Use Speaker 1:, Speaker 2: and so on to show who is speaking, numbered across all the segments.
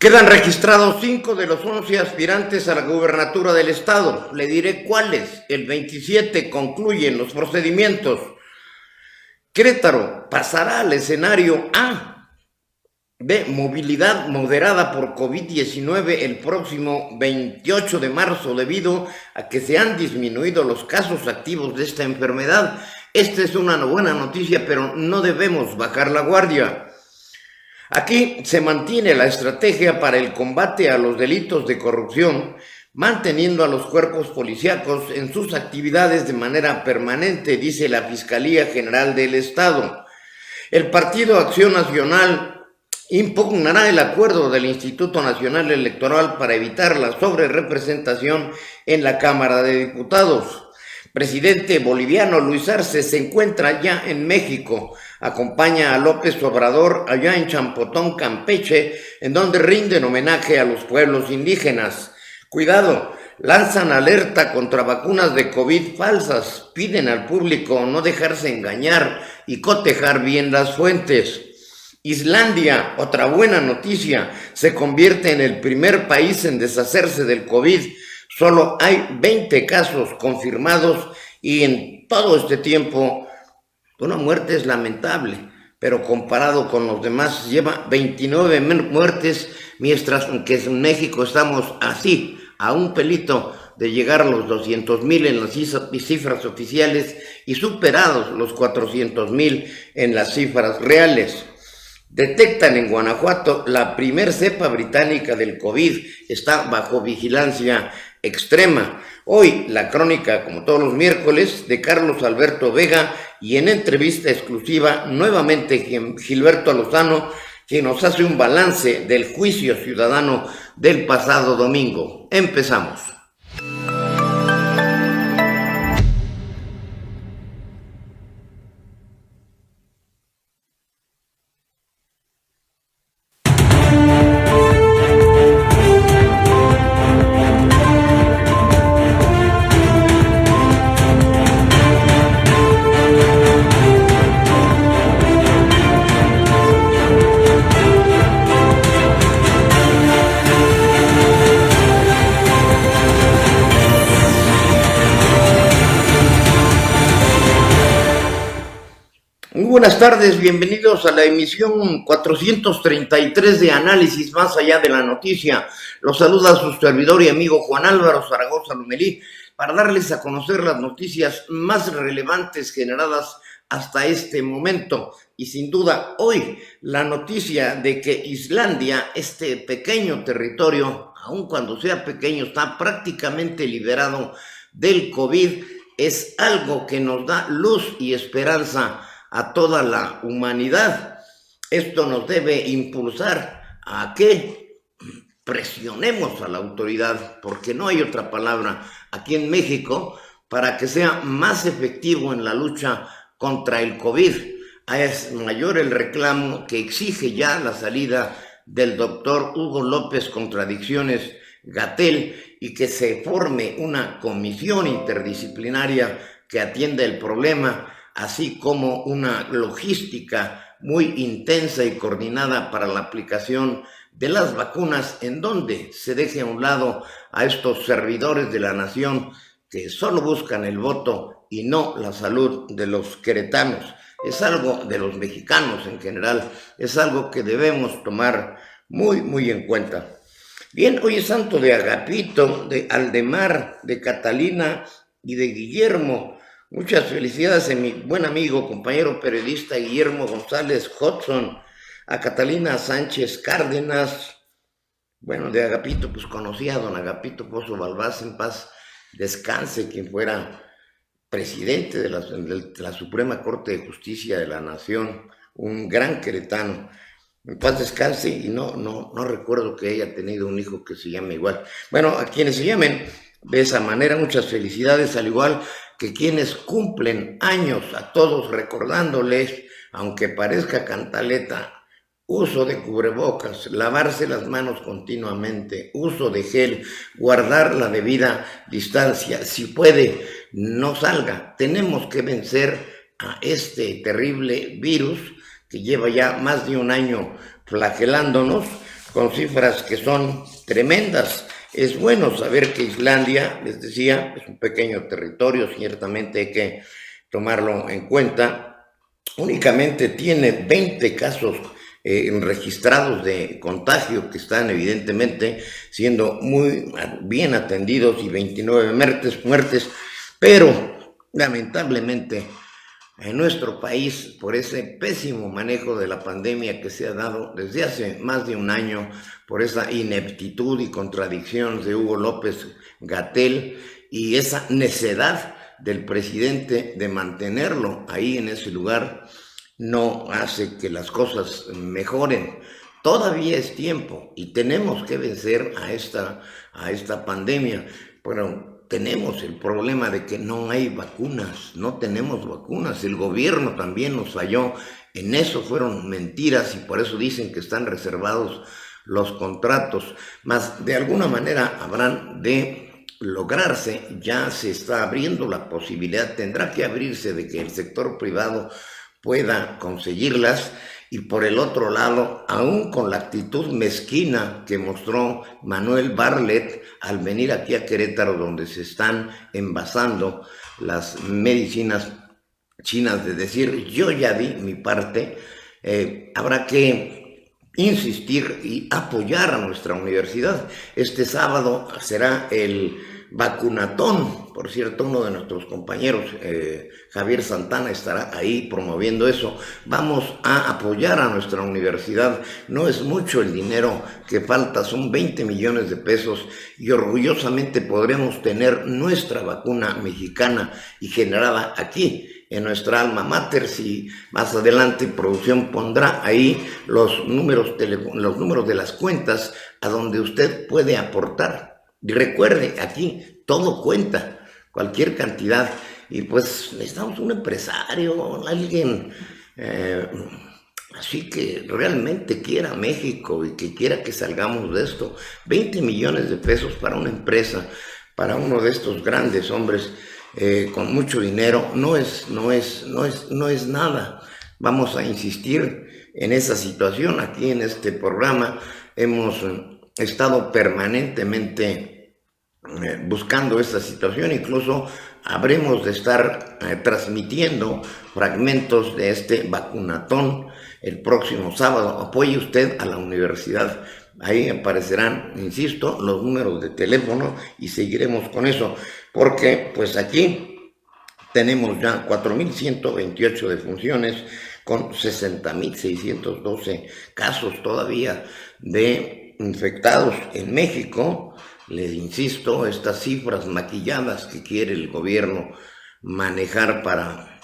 Speaker 1: Quedan registrados 5 de los 11 aspirantes a la gubernatura del estado. Le diré cuáles. El 27 concluyen los procedimientos. Querétaro pasará al escenario A de movilidad moderada por COVID-19 el próximo 28 de marzo debido a que se han disminuido los casos activos de esta enfermedad. Esta es una buena noticia, pero no debemos bajar la guardia. Aquí se mantiene la estrategia para el combate a los delitos de corrupción, manteniendo a los cuerpos policíacos en sus actividades de manera permanente, dice la Fiscalía General del Estado. El Partido Acción Nacional impugnará el acuerdo del Instituto Nacional Electoral para evitar la sobrerepresentación en la Cámara de Diputados. Presidente boliviano Luis Arce se encuentra ya en México. Acompaña a López Obrador allá en Champotón, Campeche, en donde rinden homenaje a los pueblos indígenas. Cuidado, lanzan alerta contra vacunas de COVID falsas. Piden al público no dejarse engañar y cotejar bien las fuentes. Islandia, otra buena noticia, se convierte en el primer país en deshacerse del COVID. Solo hay 20 casos confirmados y en todo este tiempo una muerte es lamentable, pero comparado con los demás lleva 29 muertes, mientras que en México estamos así, a un pelito de llegar a los 200,000 en las cifras oficiales y superados los 400,000 en las cifras reales. Detectan en Guanajuato la primer cepa británica del COVID, está bajo vigilancia extrema. Hoy la crónica, como todos los miércoles, de Carlos Alberto Vega y en entrevista exclusiva nuevamente Gilberto Lozano, quien nos hace un balance del juicio ciudadano del pasado domingo. Empezamos. Buenas tardes, bienvenidos a la emisión 433 de Análisis Más Allá de la Noticia. Los saluda su servidor y amigo Juan Álvaro Zaragoza Lomelí para darles a conocer las noticias más relevantes generadas hasta este momento. Y sin duda hoy la noticia de que Islandia, este pequeño territorio, aun cuando sea pequeño, está prácticamente liberado del COVID, es algo que nos da luz y esperanza a toda la humanidad. Esto nos debe impulsar a que presionemos a la autoridad, porque no hay otra palabra aquí en México, para que sea más efectivo en la lucha contra el COVID. Es mayor el reclamo que exige ya la salida del doctor Hugo López Contradicciones Gatell y que se forme una comisión interdisciplinaria que atienda el problema, así como una logística muy intensa y coordinada para la aplicación de las vacunas, en donde se deje a un lado a estos servidores de la nación que solo buscan el voto y no la salud de los queretanos. Es algo de los mexicanos en general, es algo que debemos tomar muy en cuenta. Bien, hoy es santo de Agapito, de Aldemar, de Catalina y de Guillermo. Muchas felicidades a mi buen amigo, compañero periodista Guillermo González Hudson, a Catalina Sánchez Cárdenas. Bueno, de Agapito, pues conocía a don Agapito Pozo Balbás, en paz descanse, quien fuera presidente de la Suprema Corte de Justicia de la Nación, un gran queretano. En paz descanse, y no recuerdo que haya tenido un hijo que se llame igual. Bueno, a quienes se llamen de esa manera, muchas felicidades, al igual que quienes cumplen años, a todos recordándoles, aunque parezca cantaleta, uso de cubrebocas, lavarse las manos continuamente, uso de gel, guardar la debida distancia. Si puede, no salga. Tenemos que vencer a este terrible virus que lleva ya más de un año flagelándonos. con cifras que son tremendas. Es bueno saber que Islandia, les decía, es un pequeño territorio, ciertamente hay que tomarlo en cuenta, únicamente tiene 20 casos registrados de contagio que están evidentemente siendo muy bien atendidos y 29 muertes, pero lamentablemente en nuestro país, por ese pésimo manejo de la pandemia que se ha dado desde hace más de un año, por esa ineptitud y contradicción de Hugo López Gatell y esa necedad del presidente de mantenerlo ahí en ese lugar, no hace que las cosas mejoren. Todavía es tiempo y tenemos que vencer a esta pandemia. Bueno, tenemos el problema de que no hay vacunas, no tenemos vacunas. El gobierno también nos falló. En eso fueron mentiras y por eso dicen que están reservados los contratos. Mas de alguna manera habrán de lograrse. Ya se está abriendo la posibilidad, tendrá que abrirse, de que el sector privado pueda conseguirlas. Y por el otro lado, aún con la actitud mezquina que mostró Manuel Bartlett al venir aquí a Querétaro, donde se están envasando las medicinas chinas, de decir, yo ya di mi parte, habrá que insistir y apoyar a nuestra universidad. Este sábado será el vacunatón. Por cierto, uno de nuestros compañeros, Javier Santana, estará ahí promoviendo eso. Vamos a apoyar a nuestra universidad. No es mucho el dinero que falta, son 20 millones de pesos y orgullosamente podremos tener nuestra vacuna mexicana y generada aquí en nuestra alma mater. Si más adelante producción pondrá ahí los números de las cuentas a donde usted puede aportar. Y recuerde, aquí todo cuenta, cualquier cantidad. Y pues necesitamos un empresario, alguien así que realmente quiera México y que quiera que salgamos de esto. 20 millones de pesos para una empresa, para uno de estos grandes hombres con mucho dinero, no es nada. Vamos a insistir en esa situación. Aquí en este programa hemos estado permanentemente buscando esta situación. Incluso habremos de estar transmitiendo fragmentos de este vacunatón el próximo sábado. Apoye usted a la universidad. Ahí aparecerán, insisto, los números de teléfono y seguiremos con eso, porque pues aquí tenemos ya 4.128 defunciones con 60.612 casos todavía de infectados en México. Les insisto, estas cifras maquilladas que quiere el gobierno manejar para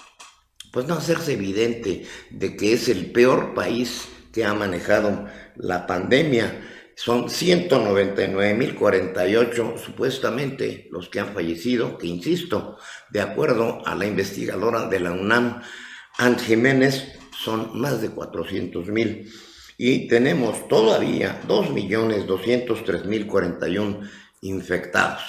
Speaker 1: pues no hacerse evidente de que es el peor país que ha manejado la pandemia. Son 199.048 supuestamente los que han fallecido, que insisto, de acuerdo a la investigadora de la UNAM, Ann Jiménez, son más de 400,000. Y tenemos todavía 2.203.041 infectados.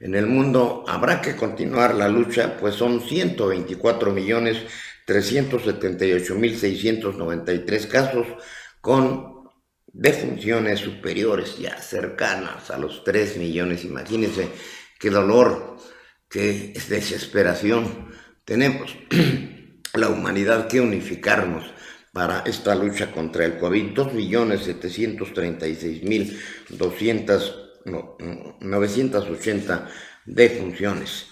Speaker 1: En el mundo habrá que continuar la lucha, pues son 124.378.693 casos con defunciones superiores, ya cercanas a los 3 millones. Imagínense qué dolor, qué desesperación. Tenemos la humanidad que unificarnos para esta lucha contra el COVID. 2.736.980 defunciones.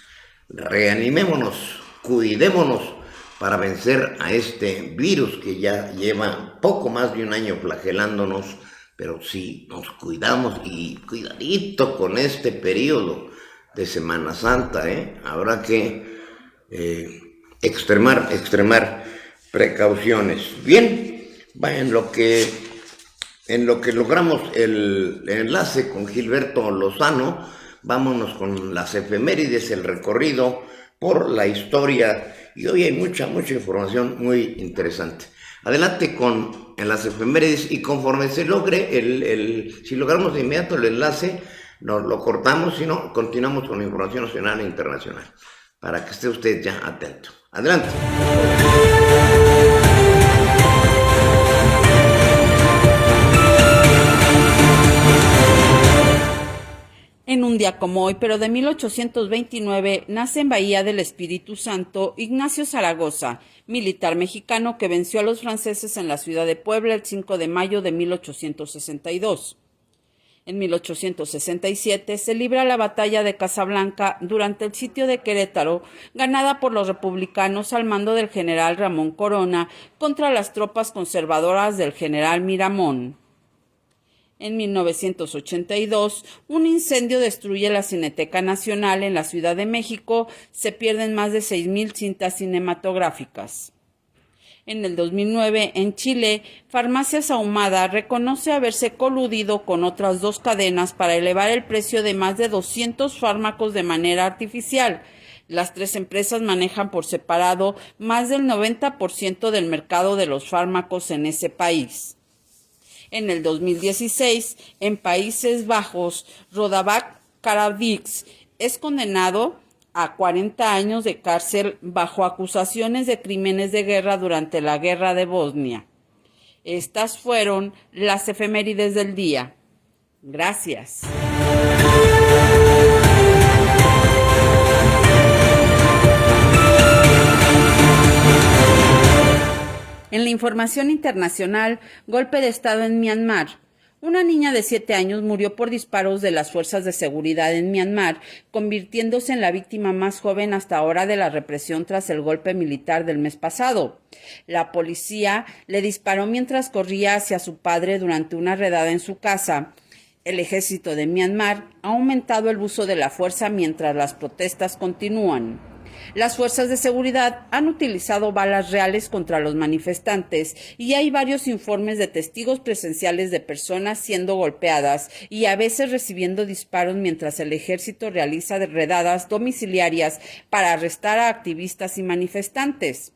Speaker 1: Reanimémonos, cuidémonos para vencer a este virus que ya lleva poco más de un año flagelándonos, pero si nos cuidamos y cuidadito con este periodo de Semana Santa, habrá que extremar precauciones. Bien, en lo que logramos el enlace con Gilberto Lozano, vámonos con las efemérides, el recorrido por la historia, y hoy hay mucha información muy interesante. Adelante en las efemérides, y conforme se logre si logramos de inmediato el enlace, nos lo cortamos, si no, continuamos con la información nacional e internacional, para que esté usted ya atento. Adelante.
Speaker 2: día como hoy, pero de 1829, nace en Bahía del Espíritu Santo Ignacio Zaragoza, militar mexicano que venció a los franceses en la ciudad de Puebla el 5 de mayo de 1862. En 1867 se libra la batalla de Casablanca durante el sitio de Querétaro, ganada por los republicanos al mando del general Ramón Corona contra las tropas conservadoras del general Miramón. En 1982, un incendio destruye la Cineteca Nacional en la Ciudad de México, se pierden más de 6,000 cintas cinematográficas. En el 2009, en Chile, Farmacias Ahumada reconoce haberse coludido con otras 2 cadenas para elevar el precio de más de 200 fármacos de manera artificial. Las 3 empresas manejan por separado más del 90% del mercado de los fármacos en ese país. En el 2016, en Países Bajos, Rodavac Karadzic es condenado a 40 años de cárcel bajo acusaciones de crímenes de guerra durante la Guerra de Bosnia. Estas fueron las efemérides del día. Gracias. En la información internacional, golpe de Estado en Myanmar. Una niña de 7 años murió por disparos de las fuerzas de seguridad en Myanmar, convirtiéndose en la víctima más joven hasta ahora de la represión tras el golpe militar del mes pasado. La policía le disparó mientras corría hacia su padre durante una redada en su casa. El ejército de Myanmar ha aumentado el uso de la fuerza mientras las protestas continúan. Las fuerzas de seguridad han utilizado balas reales contra los manifestantes y hay varios informes de testigos presenciales de personas siendo golpeadas y a veces recibiendo disparos mientras el ejército realiza redadas domiciliarias para arrestar a activistas y manifestantes.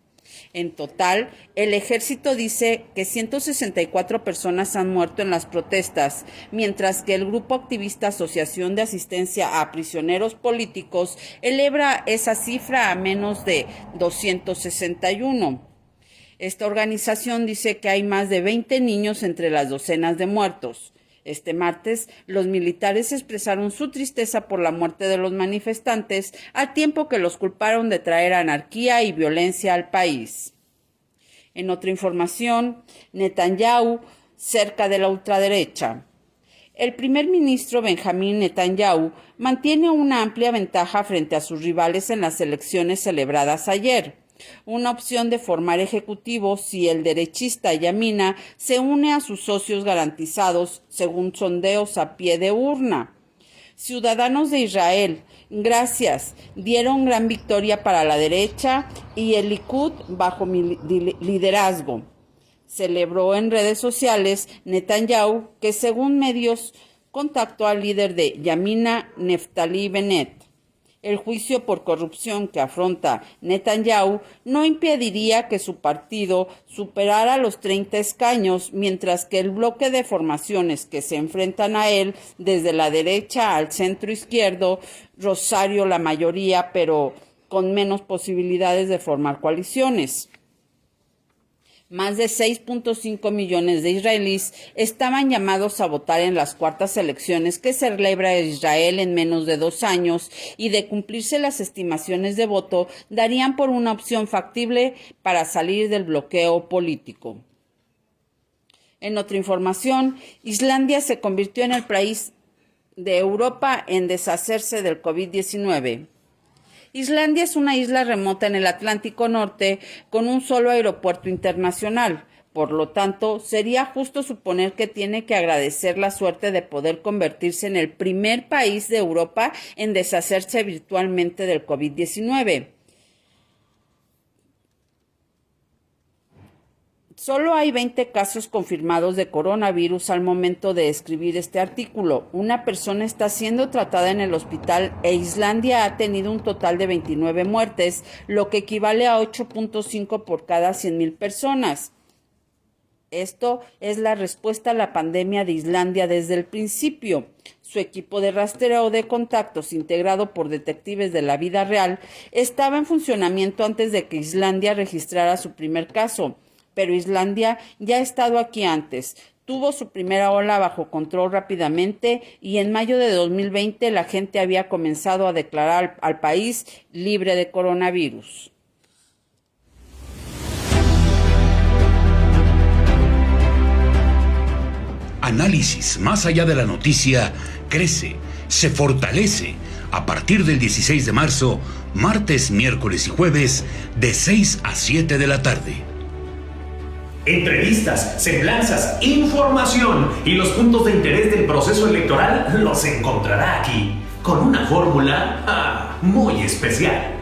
Speaker 2: En total, el ejército dice que 164 personas han muerto en las protestas, mientras que el grupo activista Asociación de Asistencia a Prisioneros Políticos eleva esa cifra a menos de 261. Esta organización dice que hay más de 20 niños entre las docenas de muertos. Este martes, los militares expresaron su tristeza por la muerte de los manifestantes, al tiempo que los culparon de traer anarquía y violencia al país. En otra información, Netanyahu cerca de la ultraderecha. El primer ministro Benjamín Netanyahu mantiene una amplia ventaja frente a sus rivales en las elecciones celebradas ayer. Una opción de formar ejecutivo si el derechista Yamina se une a sus socios garantizados según sondeos a pie de urna. Ciudadanos de Israel, gracias, dieron gran victoria para la derecha y el Likud bajo mi liderazgo. Celebró en redes sociales Netanyahu, que según medios contactó al líder de Yamina, Neftali Bennett. El juicio por corrupción que afronta Netanyahu no impediría que su partido superara los 30 escaños, mientras que el bloque de formaciones que se enfrentan a él, desde la derecha al centro izquierdo, Rosario la mayoría, pero con menos posibilidades de formar coaliciones. Más de 6.5 millones de israelíes estaban llamados a votar en las cuartas elecciones que celebra Israel en menos de 2 años y de cumplirse las estimaciones de voto darían por una opción factible para salir del bloqueo político. En otra información, Islandia se convirtió en el país de Europa en deshacerse del COVID-19. Islandia es una isla remota en el Atlántico Norte con un solo aeropuerto internacional. Por lo tanto, sería justo suponer que tiene que agradecer la suerte de poder convertirse en el primer país de Europa en deshacerse virtualmente del COVID-19. Solo hay 20 casos confirmados de coronavirus al momento de escribir este artículo. Una persona está siendo tratada en el hospital e Islandia ha tenido un total de 29 muertes, lo que equivale a 8.5 por cada 100,000 personas. Esto es la respuesta a la pandemia de Islandia desde el principio. Su equipo de rastreo de contactos, integrado por detectives de la vida real, estaba en funcionamiento antes de que Islandia registrara su primer caso. Pero Islandia ya ha estado aquí antes. tuvo su primera ola bajo control rápidamente y en mayo de 2020 la gente había comenzado a declarar al país libre de coronavirus.
Speaker 3: Análisis más allá de la noticia crece, se fortalece a partir del 16 de marzo, martes, miércoles y jueves, de 6 a 7 de la tarde.
Speaker 4: Entrevistas, semblanzas, información y los puntos de interés del proceso electoral los encontrará aquí, con una fórmula muy especial.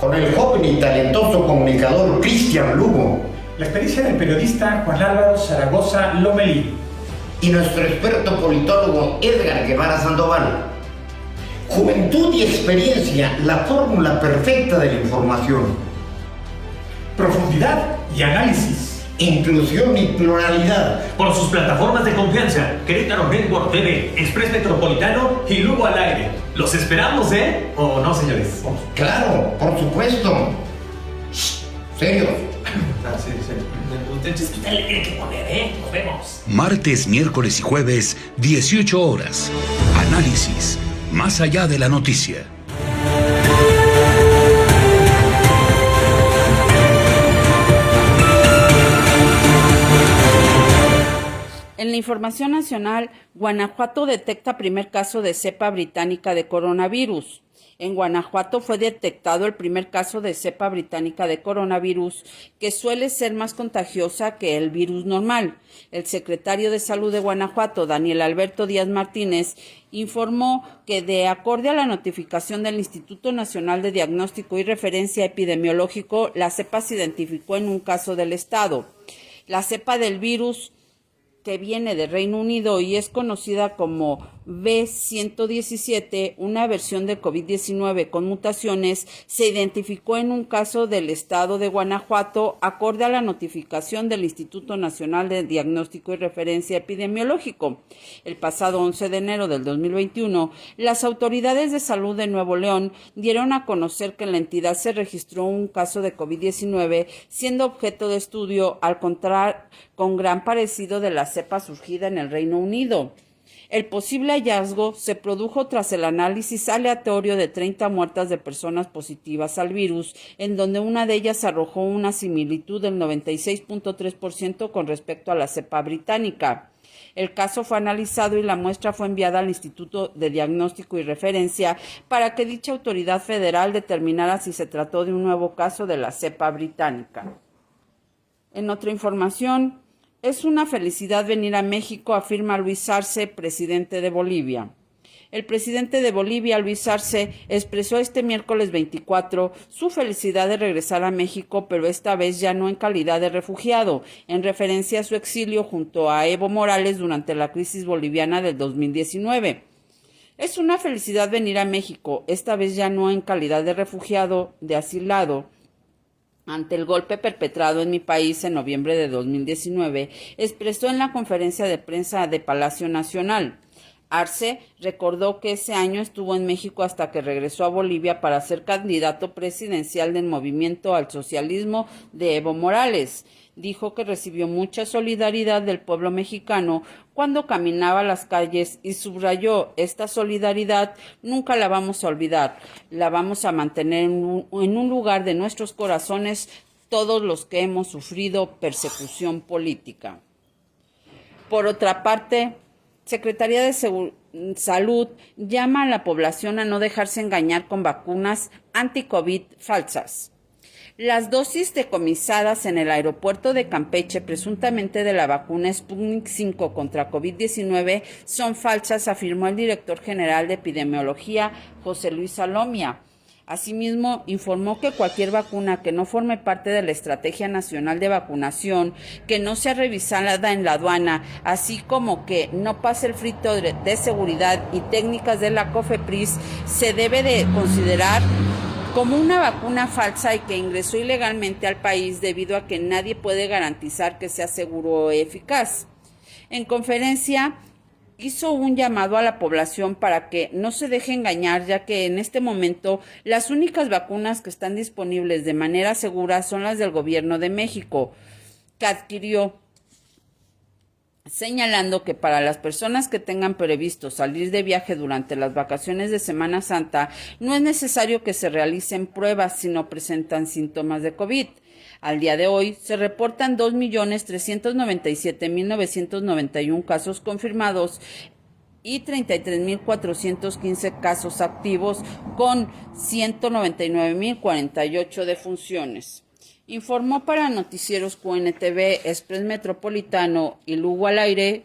Speaker 1: Con el joven y talentoso comunicador Cristian Lugo.
Speaker 5: La experiencia del periodista Juan Álvaro Zaragoza Lomelí.
Speaker 1: Y nuestro experto politólogo Edgar Guevara Sandoval. Juventud y experiencia, la fórmula perfecta de la información.
Speaker 5: Profundidad y análisis.
Speaker 1: Inclusión y pluralidad.
Speaker 4: Por sus plataformas de confianza, Querétaro Network TV, Express Metropolitano y Lugo al aire. Los esperamos, ¿eh? ¿O no, señores?
Speaker 1: Claro, por supuesto. ¿Serios?
Speaker 4: Sí. Usted le tiene que poner, ¿eh? Nos vemos.
Speaker 3: Martes, miércoles y jueves, 18 horas. Análisis más allá de la noticia.
Speaker 2: En la información nacional, Guanajuato detecta primer caso de cepa británica de coronavirus. En Guanajuato fue detectado el primer caso de cepa británica de coronavirus, que suele ser más contagiosa que el virus normal. El secretario de Salud de Guanajuato, Daniel Alberto Díaz Martínez, informó que, de acuerdo a la notificación del Instituto Nacional de Diagnóstico y Referencia Epidemiológico, la cepa se identificó en un caso del estado. La cepa del virus, que viene de Reino Unido y es conocida como B117, una versión de COVID-19 con mutaciones, se identificó en un caso del estado de Guanajuato, acorde a la notificación del Instituto Nacional de Diagnóstico y Referencia Epidemiológico. El pasado 11 de enero del 2021, las autoridades de salud de Nuevo León dieron a conocer que en la entidad se registró un caso de COVID-19, siendo objeto de estudio al contar con gran parecido de la cepa surgida en el Reino Unido. El posible hallazgo se produjo tras el análisis aleatorio de 30 muertas de personas positivas al virus, en donde una de ellas arrojó una similitud del 96.3% con respecto a la cepa británica. El caso fue analizado y la muestra fue enviada al Instituto de Diagnóstico y Referencia para que dicha autoridad federal determinara si se trató de un nuevo caso de la cepa británica. En otra información, es una felicidad venir a México, afirma Luis Arce, presidente de Bolivia. El presidente de Bolivia, Luis Arce, expresó este miércoles 24 su felicidad de regresar a México, pero esta vez ya no en calidad de refugiado, en referencia a su exilio junto a Evo Morales durante la crisis boliviana del 2019. Es una felicidad venir a México, esta vez ya no en calidad de refugiado, de asilado, ante el golpe perpetrado en mi país en noviembre de 2019, expresó en la conferencia de prensa de Palacio Nacional. Arce recordó que ese año estuvo en México hasta que regresó a Bolivia para ser candidato presidencial del Movimiento al Socialismo de Evo Morales. Dijo que recibió mucha solidaridad del pueblo mexicano cuando caminaba las calles y subrayó: esta solidaridad nunca la vamos a olvidar, la vamos a mantener en un lugar de nuestros corazones todos los que hemos sufrido persecución política. Por otra parte, Secretaría de Salud llama a la población a no dejarse engañar con vacunas anti-COVID falsas. Las dosis decomisadas en el aeropuerto de Campeche, presuntamente de la vacuna Sputnik 5 contra COVID-19, son falsas, afirmó el director general de epidemiología, José Luis Salomia. Asimismo, informó que cualquier vacuna que no forme parte de la Estrategia Nacional de Vacunación, que no sea revisada en la aduana, así como que no pase el filtro de seguridad y técnicas de la COFEPRIS, se debe de considerar como una vacuna falsa y que ingresó ilegalmente al país debido a que nadie puede garantizar que sea seguro o eficaz. En conferencia, hizo un llamado a la población para que no se deje engañar, ya que en este momento las únicas vacunas que están disponibles de manera segura son las del Gobierno de México, que adquirió señalando que para las personas que tengan previsto salir de viaje durante las vacaciones de Semana Santa, no es necesario que se realicen pruebas si no presentan síntomas de COVID. Al día de hoy se reportan 2.397.991 casos confirmados y 33.415 casos activos con 199.048 defunciones. Informó para Noticieros QNTV, Express Metropolitano y Lugo al Aire,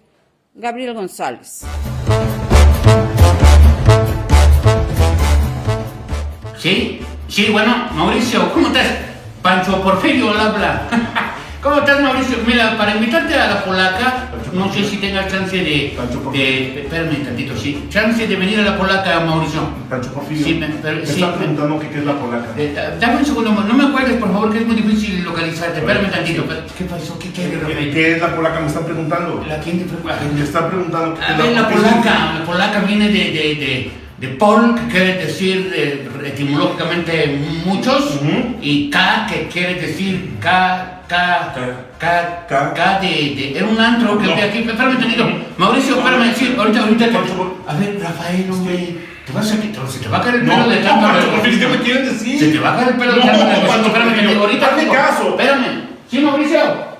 Speaker 2: Gabriel González.
Speaker 3: Sí, bueno, Mauricio, ¿cómo estás? Pancho Porfirio habla. ¿Cómo estás, Mauricio? Mira, para invitarte a la Polaca, no sé si tengas chance espérame tantito, sí. Chance de venir a la Polaca, Mauricio.
Speaker 6: Pancho Porfirio,
Speaker 3: sí,
Speaker 6: me está preguntando qué es la Polaca.
Speaker 3: Dame un segundo, no me acuerdes, por favor, que es muy difícil localizarte. Espérame tantito. ¿Qué pasó? ¿Qué
Speaker 6: ¿Qué es la Polaca? Me están preguntando.
Speaker 3: ¿Quién te pregunta?
Speaker 6: Me están preguntando qué
Speaker 3: A
Speaker 6: es
Speaker 3: ver,
Speaker 6: la Polaca.
Speaker 3: La Polaca viene de Pol, que quiere decir etimológicamente muchos, y K, que quiere decir era un antro que había aquí. Espérame tantito. Mauricio, espérame, sí, ahorita. A ver, Rafael, hombre, se te va a caer el pelo de tanto.
Speaker 6: ¿Qué me quieren decir?
Speaker 3: Se te va a caer el pelo de tanto. Espérame tantito, ahorita.
Speaker 6: Hazme caso.
Speaker 3: Espérame. Sí, Mauricio.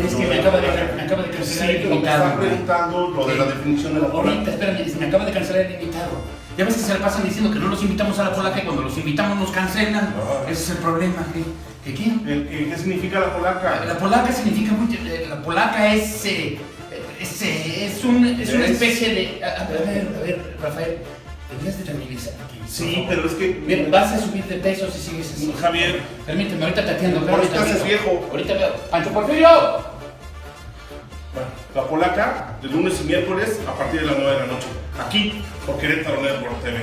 Speaker 3: Es que me acaba de cancelar el invitado.
Speaker 6: Me está preguntando lo de la definición de la Polaca.
Speaker 3: Ahorita, espérame, se me acaba de cancelar el invitado. Ya ves que se le pasan diciendo que no los invitamos a la Polaca y cuando los invitamos nos cancelan. Ese es el problema. ¿Qué?
Speaker 6: ¿Qué significa la Polaca?
Speaker 3: La Polaca significa mucho. La Polaca es una especie de. A ver, Rafael, deberías de tranquilizarte.
Speaker 6: Sí, pero es que.
Speaker 3: Bien, vas a subir de peso si sigues así.
Speaker 6: Javier.
Speaker 3: Permíteme, ahorita te atiendo.
Speaker 6: Ahorita haces viejo.
Speaker 3: Ahorita veo. ¡Pancho Porfirio!
Speaker 6: La Polaca, de lunes y miércoles a partir de las 9 de la noche. Aquí, por Querétaro Network TV.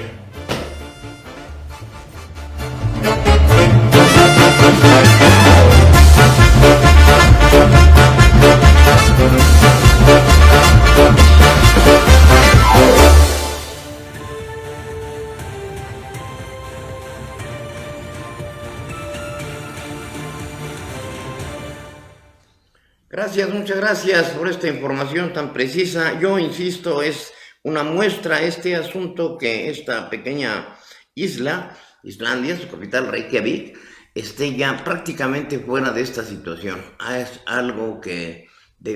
Speaker 1: Gracias, muchas gracias por esta información tan precisa. Yo insisto, es una muestra este asunto que esta pequeña isla, Islandia, su capital Reykjavik, esté ya prácticamente fuera de esta situación. Es algo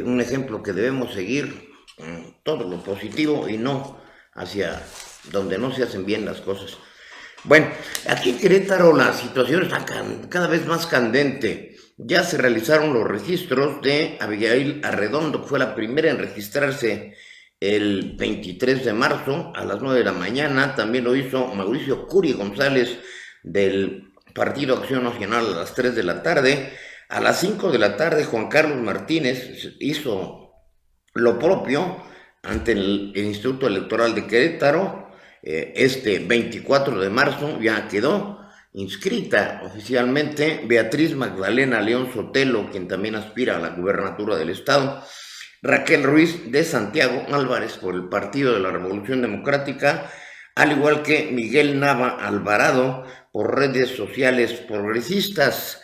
Speaker 1: un ejemplo que debemos seguir, todo lo positivo y no hacia donde no se hacen bien las cosas. Bueno, aquí en Querétaro la situación está cada vez más candente. Ya se realizaron los registros de Abigail Arredondo, que fue la primera en registrarse el 23 de marzo a las 9 de la mañana. También lo hizo Mauricio Curi González del Partido Acción Nacional a las 3 de la tarde. A las 5 de la tarde Juan Carlos Martínez hizo lo propio ante el Instituto Electoral de Querétaro. Este 24 de marzo ya quedó inscrita oficialmente Beatriz Magdalena León Sotelo, quien también aspira a la gubernatura del estado. Raquel Ruiz de Santiago Álvarez por el Partido de la Revolución Democrática, al igual que Miguel Nava Alvarado por redes sociales progresistas.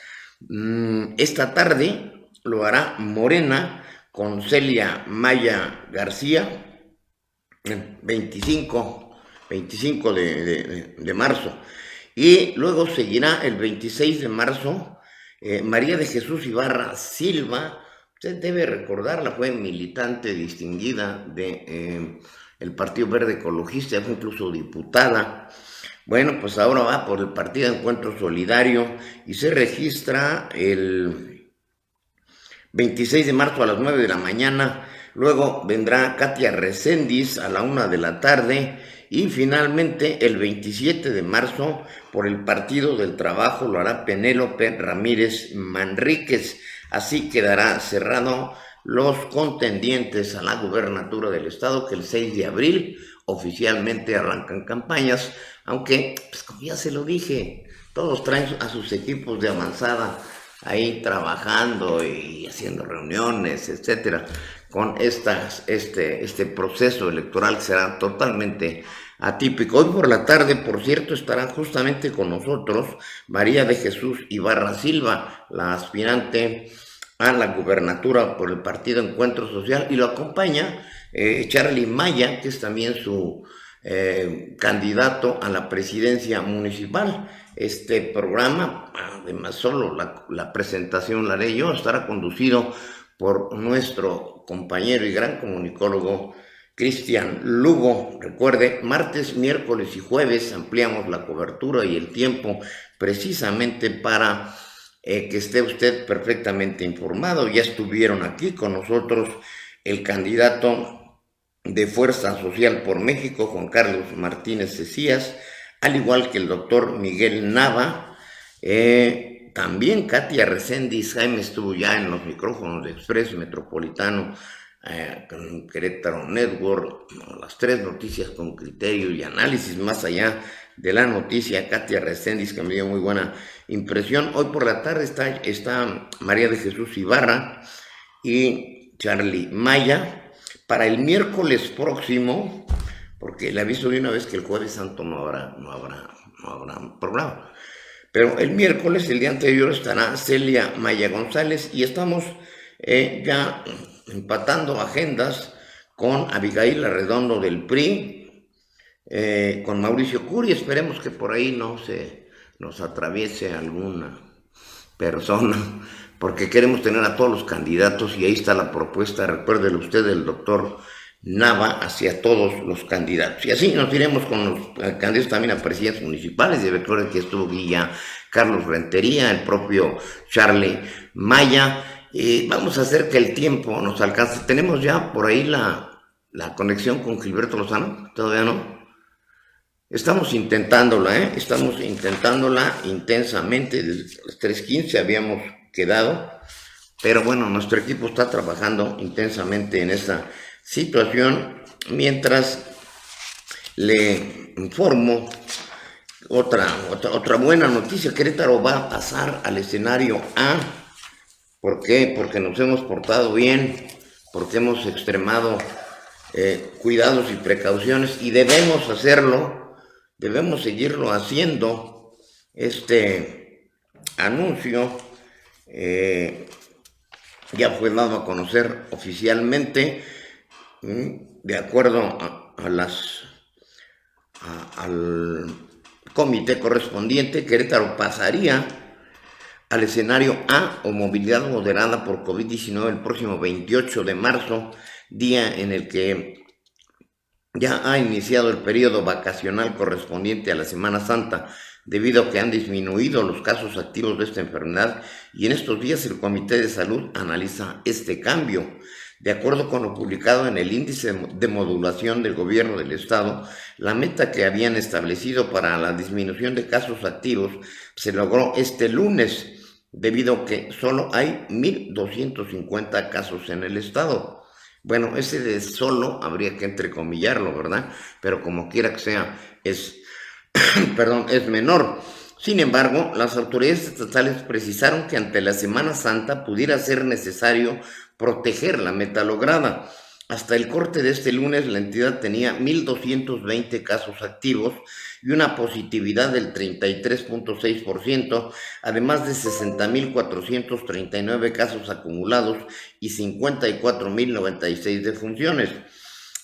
Speaker 1: Esta tarde lo hará Morena con Celia Maya García, el 25 de marzo. Y luego seguirá el 26 de marzo María de Jesús Ibarra Silva. Usted debe recordarla, fue militante distinguida de el Partido Verde Ecologista, fue incluso diputada. Bueno, pues ahora va por el Partido Encuentro Solidario y se registra el 26 de marzo a las 9 de la mañana. Luego vendrá Katia Reséndiz a la 1 de la tarde. Y finalmente el 27 de marzo por el Partido del Trabajo lo hará Penélope Ramírez Manríquez. Así quedará cerrado los contendientes a la gubernatura del estado, que el 6 de abril oficialmente arrancan campañas, aunque, pues como ya se lo dije, todos traen a sus equipos de avanzada ahí trabajando y haciendo reuniones, etcétera, con este proceso electoral que será totalmente atípico. Hoy por la tarde, por cierto, estará justamente con nosotros María de Jesús Ibarra Silva, la aspirante a la gubernatura por el partido Encuentro Social, y lo acompaña Charly Maya, que es también su candidato a la presidencia municipal. Este programa, además solo la presentación la haré yo, estará conducido por nuestro compañero y gran comunicólogo Cristian Lugo. Recuerde, martes, miércoles y jueves ampliamos la cobertura y el tiempo precisamente para que esté usted perfectamente informado. Ya estuvieron aquí con nosotros el candidato de Fuerza Social por México, Juan Carlos Martínez Cecías, al igual que el doctor Miguel Nava, también Katia Reséndiz. Jaime estuvo ya en los micrófonos de Expreso Metropolitano, con Querétaro Network, las 3 noticias con criterio y análisis más allá de la noticia. Katia Reséndiz, que me dio muy buena impresión. Hoy por la tarde está María de Jesús Ibarra y Charly Maya. Para el miércoles próximo, porque le aviso de una vez que el Jueves Santo no habrá programa, pero el miércoles, el día anterior, estará Celia Maya González, y estamos ya empatando agendas con Abigail Arredondo del PRI, con Mauricio Curi. Esperemos que por ahí no se nos atraviese alguna persona, porque queremos tener a todos los candidatos, y ahí está la propuesta, recuérdele usted, del doctor Nava hacia todos los candidatos. Y así nos iremos con los candidatos también a presidencias municipales. Y recuerden que estuvo aquí ya Carlos Rentería, el propio Charly Maya. Vamos a hacer que el tiempo nos alcance. Tenemos ya por ahí la conexión con Gilberto Lozano. ¿Todavía no? Estamos intentándola, estamos intentándola intensamente. Desde las 3:15 habíamos quedado, pero bueno, nuestro equipo está trabajando intensamente en esa situación. Mientras le informo otra buena noticia: Querétaro va a pasar al escenario A. ¿Por qué? Porque nos hemos portado bien, porque hemos extremado cuidados y precauciones, y debemos hacerlo, debemos seguirlo haciendo. Este anuncio ya fue dado a conocer oficialmente. De acuerdo al comité correspondiente, Querétaro pasaría al escenario A, o movilidad moderada por COVID-19, el próximo 28 de marzo, día en el que ya ha iniciado el periodo vacacional correspondiente a la Semana Santa, debido a que han disminuido los casos activos de esta enfermedad, y en estos días el Comité de Salud analiza este cambio. De acuerdo con lo publicado en el índice de modulación del gobierno del estado, la meta que habían establecido para la disminución de casos activos se logró este lunes, debido a que solo hay 1,250 casos en el estado. Bueno, ese de solo habría que entrecomillarlo, ¿verdad? Pero como quiera que sea, es menor. Sin embargo, las autoridades estatales precisaron que ante la Semana Santa pudiera ser necesario proteger la meta lograda. Hasta el corte de este lunes, la entidad tenía 1,220 casos activos y una positividad del 33.6%, además de 60,439 casos acumulados y 54,096 defunciones.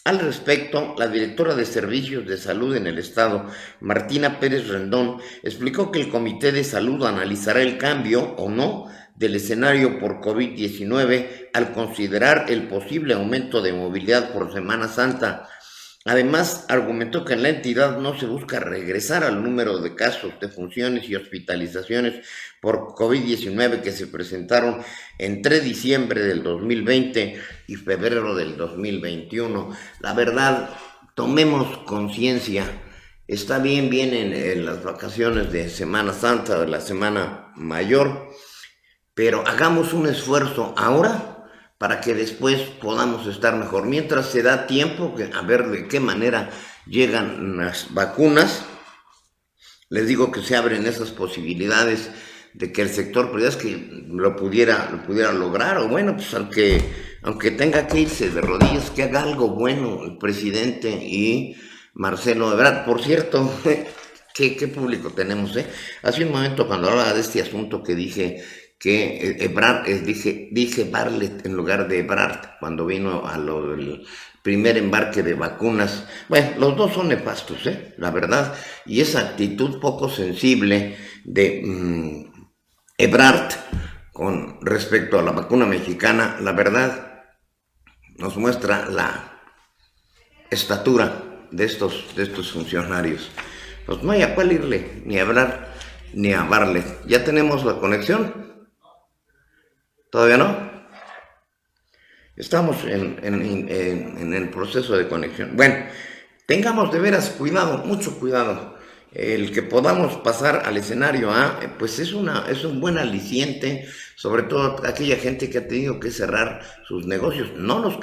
Speaker 1: Al respecto, la directora de Servicios de Salud en el estado, Martina Pérez Rendón, explicó que el Comité de Salud analizará el cambio o no del escenario por COVID-19 al considerar el posible aumento de movilidad por Semana Santa. Además, argumentó que en la entidad no se busca regresar al número de casos, defunciones y hospitalizaciones por COVID-19 que se presentaron entre diciembre del 2020 y febrero del 2021. La verdad, tomemos conciencia. Está bien en las vacaciones de Semana Santa, de la Semana Mayor, pero hagamos un esfuerzo ahora para que después podamos estar mejor. Mientras se da tiempo, a ver de qué manera llegan las vacunas. Les digo que se abren esas posibilidades de que el sector privado que lo pudiera lograr, o bueno, pues aunque tenga que irse de rodillas, que haga algo bueno el presidente y Marcelo Ebrard. Por cierto, ¿qué público tenemos, eh? Hace un momento cuando hablaba de este asunto que dije que Ebrard, dije Bartlett en lugar de Ebrard, cuando vino a lo del primer embarque de vacunas. Bueno, los dos son nefastos, la verdad, y esa actitud poco sensible de Ebrard con respecto a la vacuna mexicana, la verdad, nos muestra la estatura de estos funcionarios. Pues no hay a cuál irle, ni a Ebrard, ni a Bartlett. ¿Ya tenemos la conexión? ¿Todavía no? Estamos en el proceso de conexión. Bueno, tengamos de veras cuidado, mucho cuidado. El que podamos pasar al escenario A, pues es un buen aliciente, sobre todo aquella gente que ha tenido que cerrar sus negocios, no los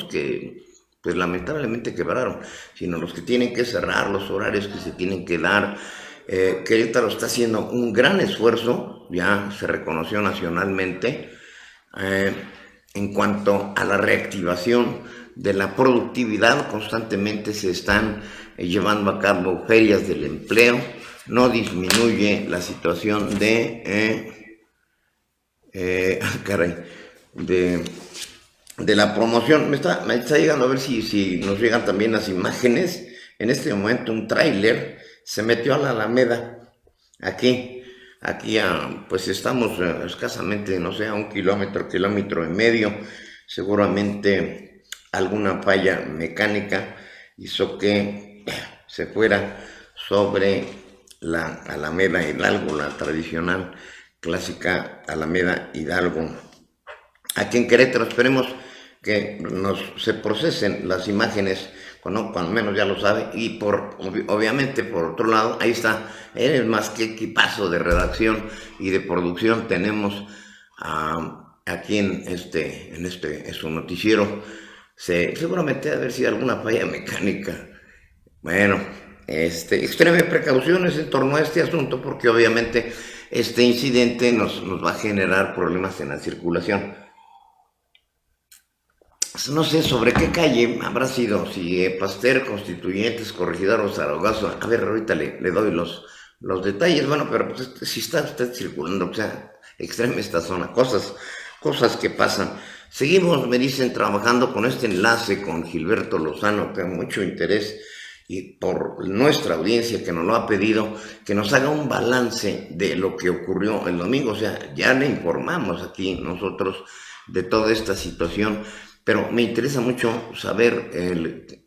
Speaker 1: que pues lamentablemente quebraron, sino los que tienen que cerrar, los horarios que se tienen que dar. Querétaro está haciendo un gran esfuerzo, ya se reconoció nacionalmente, en cuanto a la reactivación de la productividad. Constantemente se están llevando a cabo ferias del empleo, no disminuye la situación de la promoción. Me está llegando a ver si nos llegan también las imágenes. En este momento un tráiler se metió a la Alameda, aquí pues estamos escasamente, no sé, a 1 kilómetro y medio. Seguramente alguna falla mecánica hizo que se fuera sobre la Alameda Hidalgo, la tradicional, clásica Alameda Hidalgo. Aquí en Querétaro esperemos que se procesen las imágenes, cuando menos ya lo sabe, y obviamente por otro lado, ahí está, es más que equipazo de redacción y de producción tenemos aquí en su noticiero. Seguramente debe haber sido alguna falla mecánica. Bueno, extreme precauciones en torno a este asunto, porque obviamente este incidente nos va a generar problemas en la circulación. No sé sobre qué calle habrá sido, si Pasteur, Constituyentes, Corregidor o Zaragoza. A ver, ahorita le doy los detalles. Bueno, pero pues, si está usted circulando, o sea, extreme esta zona, cosas que pasan. Seguimos, me dicen, trabajando con este enlace con Gilberto Lozano, que hay mucho interés, y por nuestra audiencia que nos lo ha pedido, que nos haga un balance de lo que ocurrió el domingo. O sea, ya le informamos aquí nosotros de toda esta situación, pero me interesa mucho saber el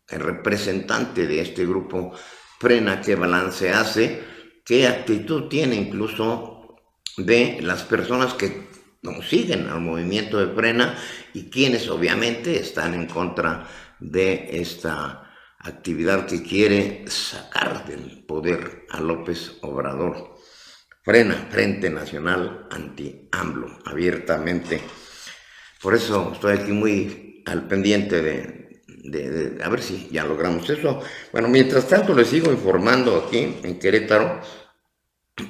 Speaker 1: representante de este grupo Frena qué balance hace, qué actitud tiene incluso de las personas que nos siguen al movimiento de Frena y quienes obviamente están en contra de esta actividad que quiere sacar del poder a López Obrador. Frena, Frente Nacional Anti-AMLO, abiertamente. Por eso estoy aquí muy al pendiente de a ver si ya logramos eso. Bueno, mientras tanto les sigo informando aquí en Querétaro.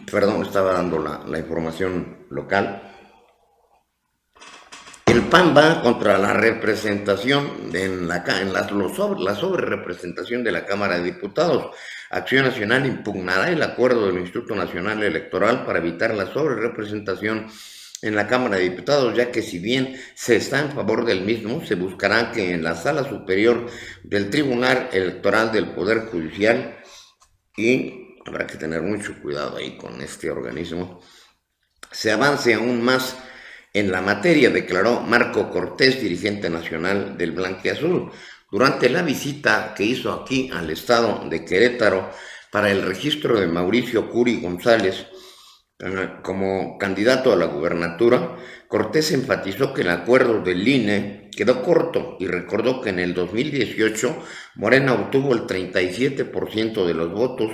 Speaker 1: Perdón, estaba dando la información local. El PAN va contra la representación la sobrerepresentación de la Cámara de Diputados. Acción Nacional impugnará el acuerdo del Instituto Nacional Electoral para evitar la sobrerepresentación en la Cámara de Diputados, ya que si bien se está en favor del mismo, se buscará que en la Sala Superior del Tribunal Electoral del Poder Judicial, y habrá que tener mucho cuidado ahí con este organismo, se avance aún más en la materia, declaró Marco Cortés, dirigente nacional del Blanquiazul, durante la visita que hizo aquí al estado de Querétaro para el registro de Mauricio Curi González como candidato a la gubernatura. Cortés enfatizó que el acuerdo del INE quedó corto y recordó que en el 2018 Morena obtuvo el 37% de los votos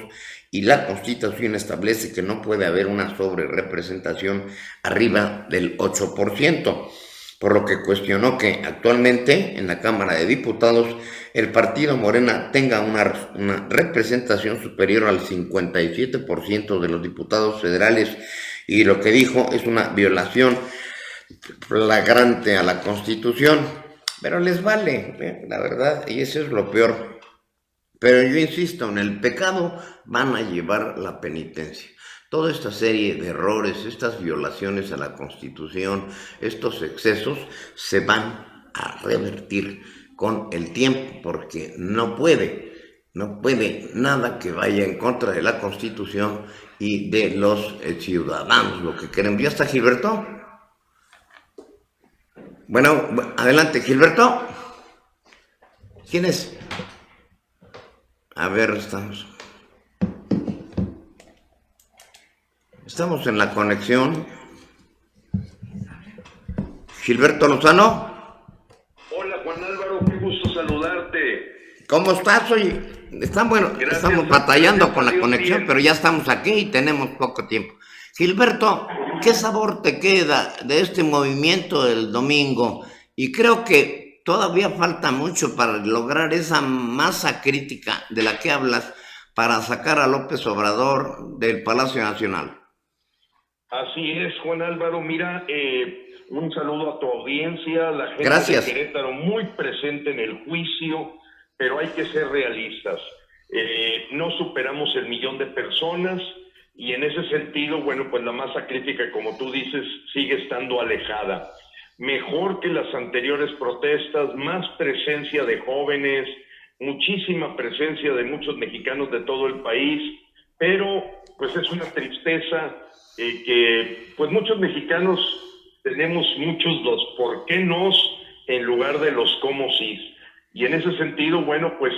Speaker 1: y la Constitución establece que no puede haber una sobrerepresentación arriba del 8%, por lo que cuestionó que actualmente en la Cámara de Diputados el partido Morena tenga una representación superior al 57% de los diputados federales, y lo que dijo es una violación flagrante a la Constitución. Pero les vale, la verdad, y eso es lo peor. Pero yo insisto, en el pecado van a llevar la penitencia. Toda esta serie de errores, estas violaciones a la Constitución, estos excesos, se van a revertir con el tiempo, porque no puede nada que vaya en contra de la Constitución y de los ciudadanos, lo que queremos. ¿Ya está Gilberto? Bueno, adelante, Gilberto. ¿Quién es? A ver, estamos en la conexión. Gilberto Lozano.
Speaker 7: Hola, Juan Álvaro, qué gusto saludarte.
Speaker 1: ¿Cómo estás? Oye, estamos batallando con la conexión, pero ya estamos aquí y tenemos poco tiempo. Gilberto, ¿qué sabor te queda de este movimiento del domingo? Y creo que todavía falta mucho para lograr esa masa crítica de la que hablas para sacar a López Obrador del Palacio Nacional.
Speaker 7: Así es, Juan Álvaro. Mira, un saludo a tu audiencia, la gente
Speaker 1: Gracias.
Speaker 7: de Querétaro muy presente en el juicio, pero hay que ser realistas. No superamos el 1,000,000 de personas y en ese sentido, bueno, pues la masa crítica, como tú dices, sigue estando alejada. Mejor que las anteriores protestas, más presencia de jóvenes, muchísima presencia de muchos mexicanos de todo el país, pero pues es una tristeza que pues muchos mexicanos tenemos muchos los por qué nos en lugar de los cómo sí. Y en ese sentido, bueno, pues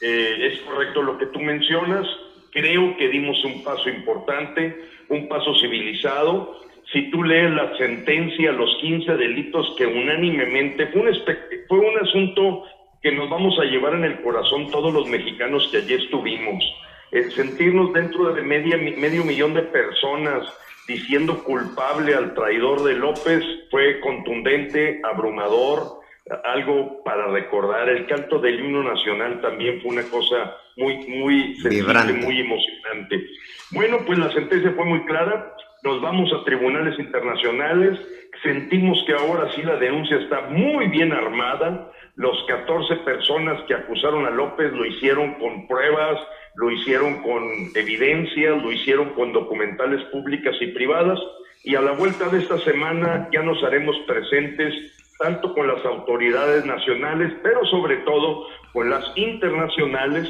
Speaker 7: es correcto lo que tú mencionas. Creo que dimos un paso importante, un paso civilizado. Si tú lees la sentencia, los 15 delitos que unánimemente fue un asunto que nos vamos a llevar en el corazón todos los mexicanos que allí estuvimos. El sentirnos dentro de medio 1,000,000 de personas diciendo culpable al traidor de López fue contundente, abrumador, algo para recordar. El canto del himno nacional también fue una cosa muy sensible, muy emocionante. Bueno, pues la sentencia fue muy clara. Nos vamos a tribunales internacionales, sentimos que ahora sí la denuncia está muy bien armada. Los 14 personas que acusaron a López lo hicieron con pruebas, lo hicieron con evidencias, lo hicieron con documentales públicas y privadas, y a la vuelta de esta semana ya nos haremos presentes tanto con las autoridades nacionales, pero sobre todo con las internacionales,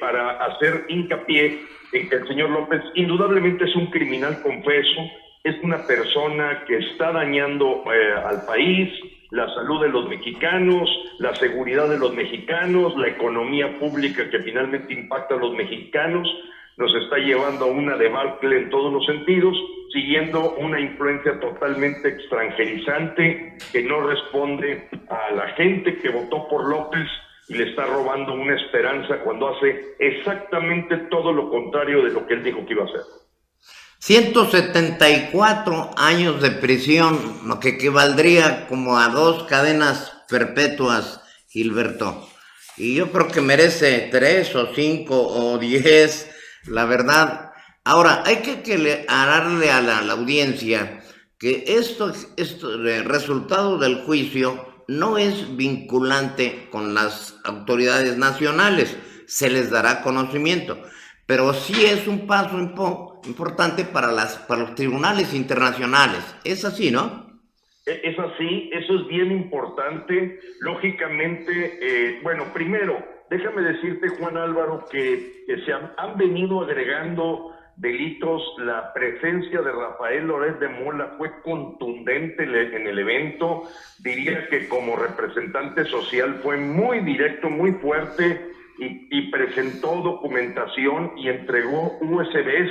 Speaker 7: para hacer hincapié en que el señor López indudablemente es un criminal confeso, es una persona que está dañando al país, la salud de los mexicanos, la seguridad de los mexicanos, la economía pública que finalmente impacta a los mexicanos, nos está llevando a una debacle en todos los sentidos, siguiendo una influencia totalmente extranjerizante que no responde a la gente que votó por López y le está robando una esperanza cuando hace exactamente todo lo contrario de lo que él dijo que iba a hacer.
Speaker 1: 174 años de prisión, lo que equivaldría como a 2 cadenas perpetuas, Gilberto. Y yo creo que merece 3 o 5 o 10, la verdad. Ahora, hay que aclararle a la audiencia que esto el resultado del juicio no es vinculante con las autoridades nacionales, se les dará conocimiento, pero sí es un paso importante para los tribunales internacionales. Es así, ¿no?
Speaker 7: Es así, eso es bien importante. Lógicamente, bueno, primero, déjame decirte, Juan Álvaro, que se han venido agregando delitos. La presencia de Rafael Loret de Mola fue contundente en el evento. Diría que como representante social fue muy directo, muy fuerte, y presentó documentación y entregó USBs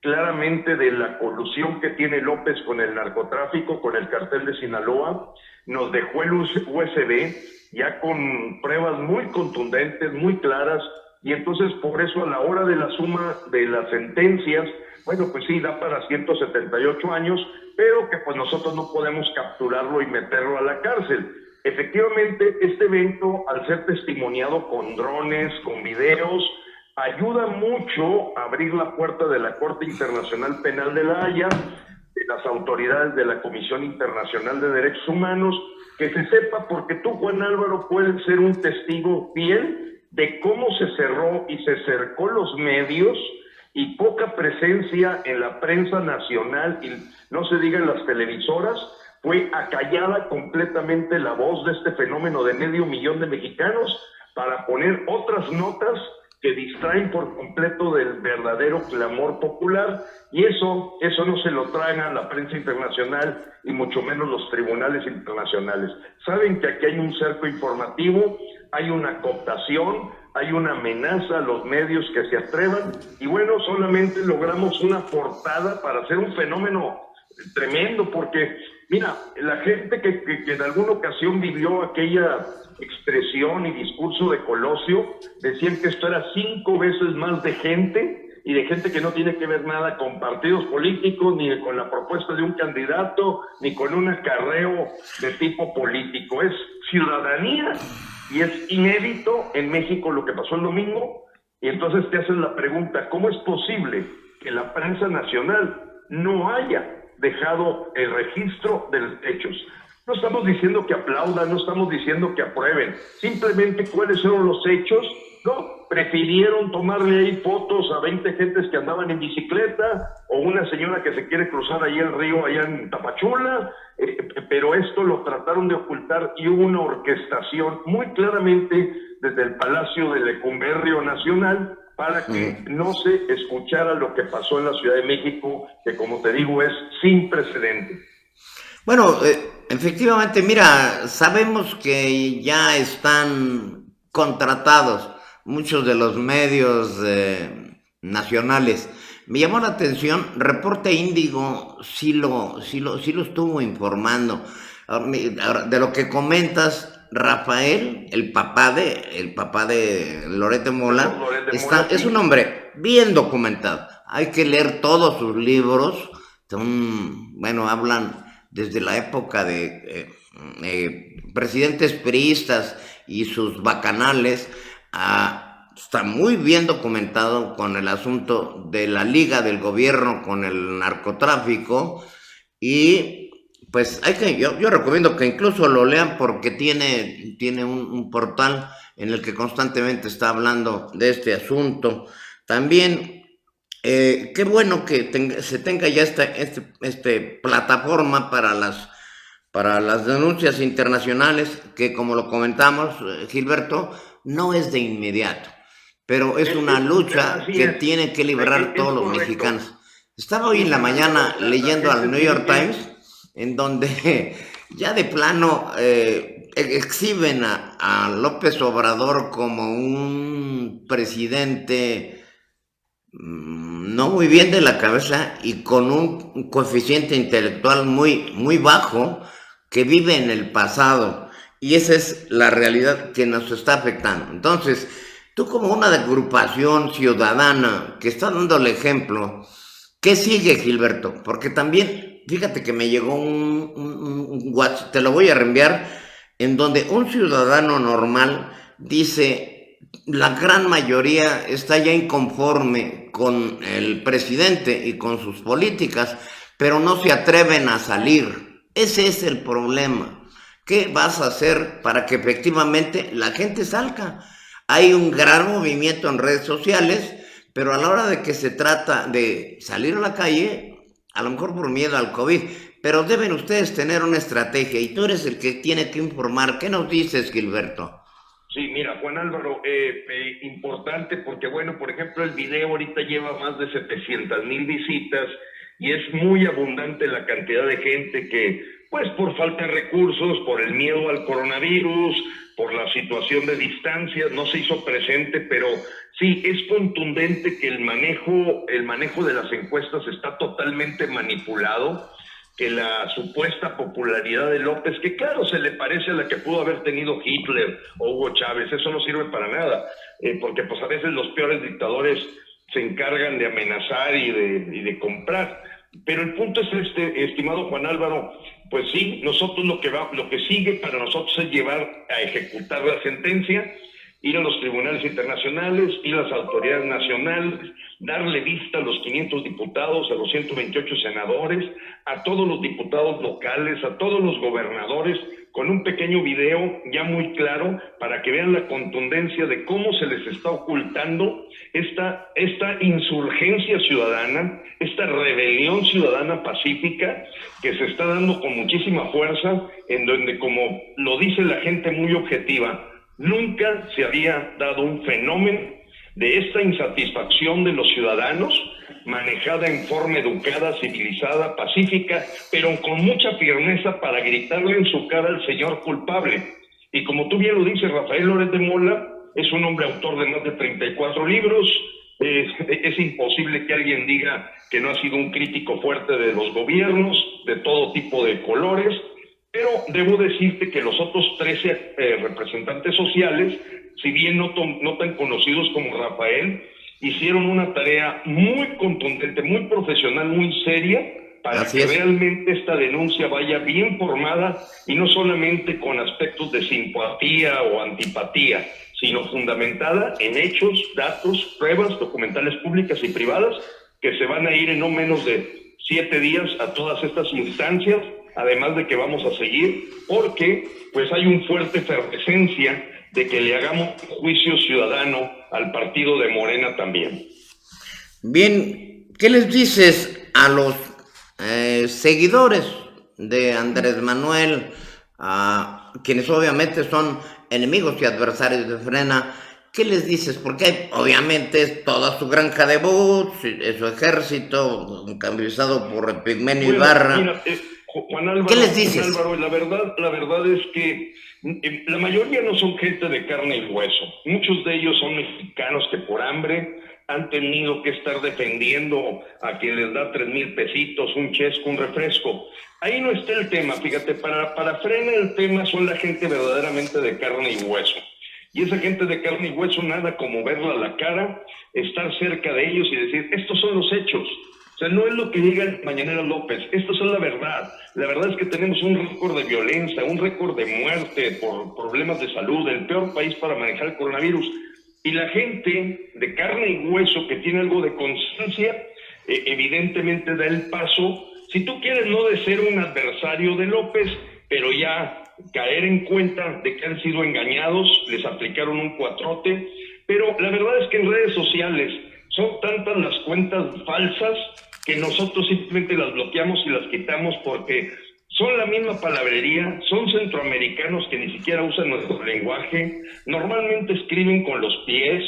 Speaker 7: claramente de la colusión que tiene López con el narcotráfico, con el cartel de Sinaloa. Nos dejó el USB ya con pruebas muy contundentes, muy claras, y entonces por eso a la hora de la suma de las sentencias, bueno, pues sí, da para 178 años, pero que pues nosotros no podemos capturarlo y meterlo a la cárcel. Efectivamente, este evento, al ser testimoniado con drones, con videos, ayuda mucho a abrir la puerta de la Corte Internacional Penal de La Haya, de las autoridades de la Comisión Internacional de Derechos Humanos, que se sepa, porque tú, Juan Álvaro, puedes ser un testigo fiel de cómo se cerró y se cercó los medios y poca presencia en la prensa nacional y no se diga en las televisoras, fue acallada completamente la voz de este fenómeno de 500,000 de mexicanos para poner otras notas que distraen por completo del verdadero clamor popular, y eso no se lo tragan la prensa internacional y mucho menos los tribunales internacionales. Saben que aquí hay un cerco informativo, hay una cooptación, hay una amenaza a los medios que se atrevan, y bueno, solamente logramos una portada para hacer un fenómeno tremendo, porque mira, la gente que en alguna ocasión vivió aquella expresión y discurso de Colosio, decían que esto era 5 veces más de gente, y de gente que no tiene que ver nada con partidos políticos, ni con la propuesta de un candidato, ni con un acarreo de tipo político. Es ciudadanía, y es inédito en México lo que pasó el domingo, y entonces te hacen la pregunta, ¿cómo es posible que la prensa nacional no haya dejado el registro de los hechos? No estamos diciendo que aplaudan, no estamos diciendo que aprueben, simplemente cuáles fueron los hechos. No, prefirieron tomarle ahí fotos a 20 gentes que andaban en bicicleta o una señora que se quiere cruzar ahí el río allá en Tapachula, pero esto lo trataron de ocultar y hubo una orquestación muy claramente desde el Palacio del Lecumberrio Nacional para que no se escuchara lo que pasó en la Ciudad de México, que como te digo es sin precedente.
Speaker 1: Bueno, efectivamente, mira, sabemos que ya están contratados muchos de los medios nacionales. Me llamó la atención, Reporte Índigo sí lo estuvo informando. De lo que comentas, Rafael, el papá de Loret de Mola, es un hombre bien documentado. Hay que leer todos sus libros. Hablan desde la época de presidentes priistas y sus bacanales. Está muy bien documentado con el asunto de la liga del gobierno con el narcotráfico, y pues yo recomiendo que incluso lo lean porque tiene un portal en el que constantemente está hablando de este asunto. También qué bueno que se tenga ya esta plataforma para las denuncias internacionales, que como lo comentamos, Gilberto, no es de inmediato, pero es una lucha que tienen que librar todos los mexicanos. Estaba hoy en la mañana leyendo al New York Times, en donde ya de plano exhiben a López Obrador como un presidente no muy bien de la cabeza y con un coeficiente intelectual muy bajo, que vive en el pasado, y esa es la realidad que nos está afectando. Entonces, tú como una agrupación ciudadana que está dando el ejemplo, ¿qué sigue, Gilberto? Porque también, fíjate que me llegó un WhatsApp, te lo voy a reenviar, en donde un ciudadano normal dice, la gran mayoría está ya inconforme con el presidente y con sus políticas, pero no se atreven a salir. Ese es el problema. ¿Qué vas a hacer para que efectivamente la gente salga? Hay un gran movimiento en redes sociales, pero a la hora de que se trata de salir a la calle, a lo mejor por miedo al COVID, pero deben ustedes tener una estrategia, y tú eres el que tiene que informar. ¿Qué nos dices, Gilberto?
Speaker 7: Sí, mira, Juan Álvaro, importante porque, bueno, por ejemplo, el video ahorita lleva más de 700,000 visitas, y es muy abundante la cantidad de gente que, pues por falta de recursos, por el miedo al coronavirus, por la situación de distancia, no se hizo presente, pero sí, es contundente que el manejo de las encuestas está totalmente manipulado, que la supuesta popularidad de López, que claro, se le parece a la que pudo haber tenido Hitler o Hugo Chávez, eso no sirve para nada, porque pues a veces los peores dictadores se encargan de amenazar y de comprar. Pero el punto es estimado Juan Álvaro, pues sí, nosotros lo que sigue para nosotros es llevar a ejecutar la sentencia, ir a los tribunales internacionales, ir a las autoridades nacionales, darle vista a los 500 diputados, a los 128 senadores, a todos los diputados locales, a todos los gobernadores, con un pequeño video ya muy claro para que vean la contundencia de cómo se les está ocultando esta insurgencia ciudadana, esta rebelión ciudadana pacífica que se está dando con muchísima fuerza, en donde, como lo dice la gente muy objetiva, nunca se había dado un fenómeno de esta insatisfacción de los ciudadanos, manejada en forma educada, civilizada, pacífica, pero con mucha firmeza para gritarle en su cara al señor culpable. Y como tú bien lo dices, Rafael Loret de Mola es un hombre autor de más de 34 libros, es imposible que alguien diga que no ha sido un crítico fuerte de los gobiernos, de todo tipo de colores, pero debo decirte que los otros 13 representantes sociales, si bien no tan conocidos como Rafael, hicieron una tarea muy contundente, muy profesional, muy seria, para que realmente esta denuncia vaya bien formada y no solamente con aspectos de simpatía o antipatía, sino fundamentada en hechos, datos, pruebas documentales públicas y privadas que se van a ir en no menos de 7 días a todas estas instancias, además de que vamos a seguir, porque pues hay un fuerte efervescencia de que le hagamos juicio ciudadano al partido de Morena también.
Speaker 1: Bien, ¿qué les dices a los seguidores de Andrés Manuel, quienes obviamente son enemigos y adversarios de Frena? ¿Qué les dices? Porque obviamente es toda su granja de bots, es su ejército, encabezado por Pigmenio Ibarra.
Speaker 7: Mira, Juan Álvaro,
Speaker 1: ¿qué les dices?
Speaker 7: Juan Álvaro, la verdad es que la mayoría no son gente de carne y hueso. Muchos de ellos son mexicanos que por hambre han tenido que estar defendiendo a quien les da 3,000 pesitos, un chesco, un refresco. Ahí no está el tema, fíjate, para Frena el tema son la gente verdaderamente de carne y hueso. Y esa gente de carne y hueso, nada como verla a la cara, estar cerca de ellos y decir, estos son los hechos. O sea, no es lo que diga el Mañanero López, esto es la verdad. La verdad es que tenemos un récord de violencia, un récord de muerte por problemas de salud, el peor país para manejar el coronavirus. Y la gente de carne y hueso que tiene algo de conciencia, evidentemente da el paso, si tú quieres, no de ser un adversario de López, pero ya caer en cuenta de que han sido engañados, les aplicaron un cuatrote. Pero la verdad es que en redes sociales son tantas las cuentas falsas que nosotros simplemente las bloqueamos y las quitamos porque son la misma palabrería, son centroamericanos que ni siquiera usan nuestro lenguaje, normalmente escriben con los pies,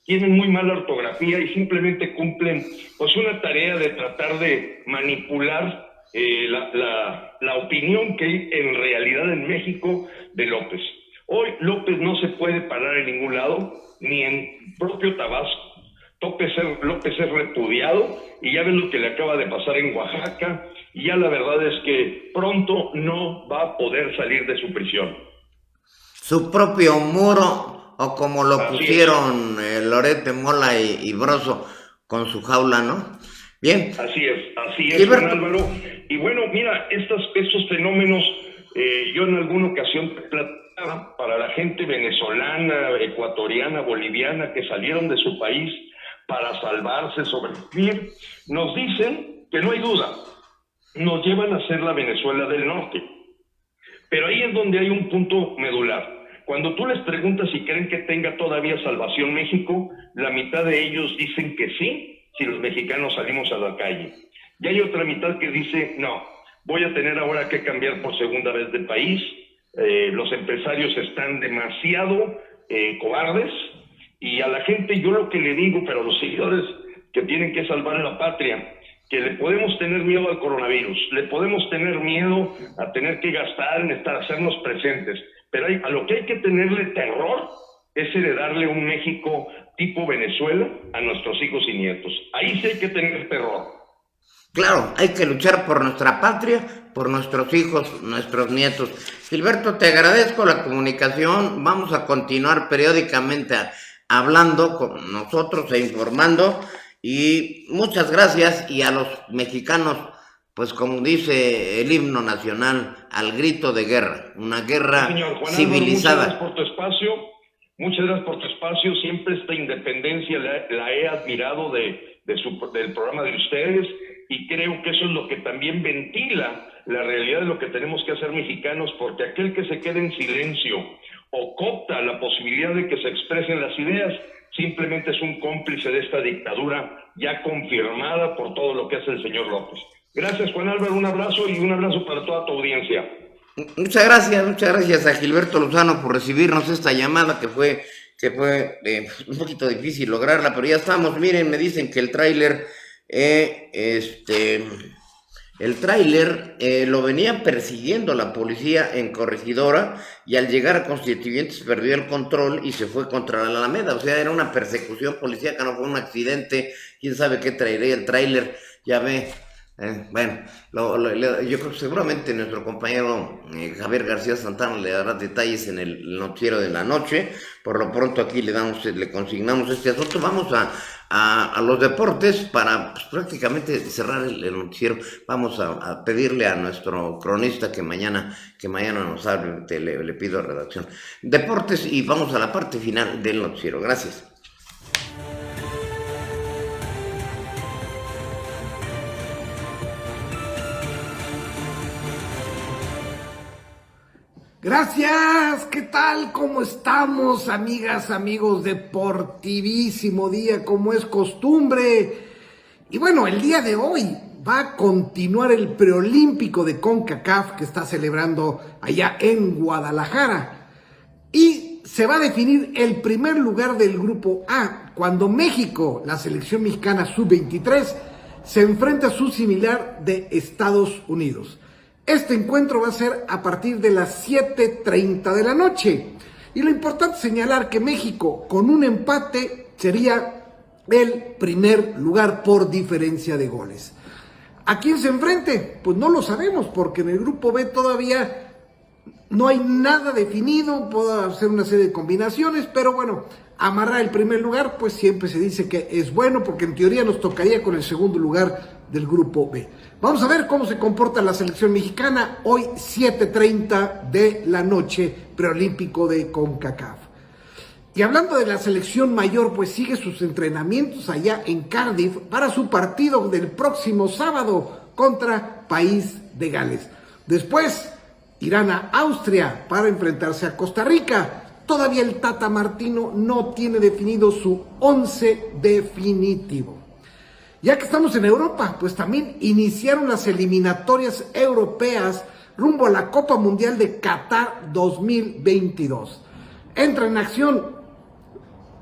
Speaker 7: tienen muy mala ortografía y simplemente cumplen pues una tarea de tratar de manipular la opinión que hay en realidad en México de López. Hoy López no se puede parar en ningún lado, ni en propio Tabasco. López es repudiado y ya ven lo que le acaba de pasar en Oaxaca y ya la verdad es que pronto no va a poder salir de su prisión.
Speaker 1: Su propio muro, o como lo pusieron Loret de Mola y Broso con su jaula, ¿no? Bien.
Speaker 7: Así es, Juan Álvaro. Y bueno, mira, estos fenómenos, yo en alguna ocasión te platicaba para la gente venezolana, ecuatoriana, boliviana, que salieron de su país para salvarse, sobrevivir, nos dicen que no hay duda, nos llevan a ser la Venezuela del Norte. Pero ahí es donde hay un punto medular. Cuando tú les preguntas si creen que tenga todavía salvación México, la mitad de ellos dicen que sí, si los mexicanos salimos a la calle. Y hay otra mitad que dice, no, voy a tener ahora que cambiar por segunda vez de país, los empresarios están demasiado cobardes, y a la gente yo lo que le digo, pero a los seguidores que tienen que salvar a la patria, que le podemos tener miedo al coronavirus, le podemos tener miedo a tener que gastar en hacernos presentes, pero a lo que hay que tenerle terror es heredarle un México tipo Venezuela a nuestros hijos y nietos. Ahí sí hay que tener terror.
Speaker 1: Claro, hay que luchar por nuestra patria, por nuestros hijos, nuestros nietos. Gilberto, te agradezco la comunicación. Vamos a continuar periódicamente hablando con nosotros e informando. Y muchas gracias. Y a los mexicanos, pues como dice el himno nacional, al grito de guerra. Una guerra
Speaker 7: Señor Juan
Speaker 1: civilizada.
Speaker 7: Álvaro, muchas gracias por tu espacio. Muchas gracias por tu espacio. Siempre esta independencia la he admirado del programa de ustedes, y creo que eso es lo que también ventila la realidad de lo que tenemos que hacer mexicanos, porque aquel que se quede en silencio o coopta la posibilidad de que se expresen las ideas simplemente es un cómplice de esta dictadura ya confirmada por todo lo que hace el señor López. Gracias, Juan Álvaro, un abrazo y un abrazo para toda tu audiencia.
Speaker 1: Muchas gracias a Gilberto Lozano por recibirnos esta llamada que fue un poquito difícil lograrla, pero ya estamos. Miren, me dicen que el tráiler lo venía persiguiendo la policía en Corregidora, y al llegar a Constituyentes perdió el control y se fue contra la Alameda. O sea, era una persecución policíaca, no fue un accidente. Quién sabe qué traería el tráiler, ya ve. Bueno, yo creo que seguramente nuestro compañero Javier García Santana le dará detalles en el noticiero de la noche. Por lo pronto aquí le consignamos este asunto. Vamos a los deportes para prácticamente cerrar el noticiero. Vamos a pedirle a nuestro cronista que mañana nos hable. Le pido a redacción deportes, y vamos a la parte final del noticiero. Gracias.
Speaker 8: Gracias, ¿qué tal? ¿Cómo estamos, amigas, amigos? Deportivísimo día, como es costumbre. Y bueno, el día de hoy va a continuar el preolímpico de CONCACAF que está celebrando allá en Guadalajara. Y se va a definir el primer lugar del grupo A, cuando México, la selección mexicana sub-23, se enfrenta a su similar de Estados Unidos. Este encuentro va a ser a partir de las 7:30 de la noche. Y lo importante es señalar que México, con un empate, sería el primer lugar por diferencia de goles. ¿A quién se enfrente? Pues no lo sabemos, porque en el grupo B todavía no hay nada definido. Puedo hacer una serie de combinaciones, pero bueno, amarrar el primer lugar, pues siempre se dice que es bueno, porque en teoría nos tocaría con el segundo lugar del grupo B. Vamos a ver cómo se comporta la selección mexicana hoy 7:30 de la noche, preolímpico de CONCACAF. Y hablando de la selección mayor, pues sigue sus entrenamientos allá en Cardiff para su partido del próximo sábado contra País de Gales. Después irán a Austria para enfrentarse a Costa Rica. Todavía el Tata Martino no tiene definido su 11 definitivo. Ya que estamos en Europa, pues también iniciaron las eliminatorias europeas rumbo a la Copa Mundial de Qatar 2022. Entra en acción,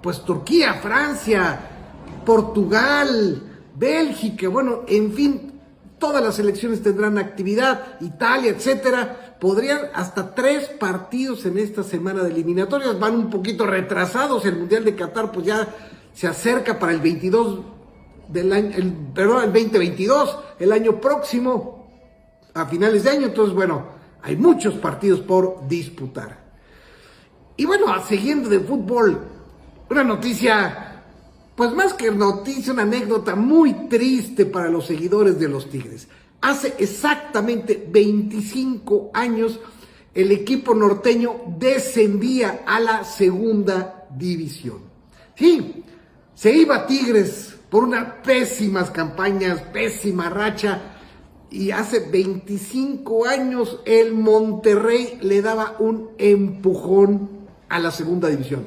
Speaker 8: pues Turquía, Francia, Portugal, Bélgica, bueno, en fin, todas las selecciones tendrán actividad, Italia, etcétera. Podrían hasta 3 partidos en esta semana de eliminatorias, van un poquito retrasados. El Mundial de Qatar pues ya se acerca para el 22 del año, el 2022, el año próximo, a finales de año. Entonces, bueno, hay muchos partidos por disputar. Y bueno, siguiendo de fútbol, una noticia, pues más que noticia, una anécdota muy triste para los seguidores de los Tigres. Hace exactamente 25 años, el equipo norteño descendía a la segunda división. Sí, se iba Tigres por unas pésimas campañas, pésima racha, y hace 25 años el Monterrey le daba un empujón a la segunda división.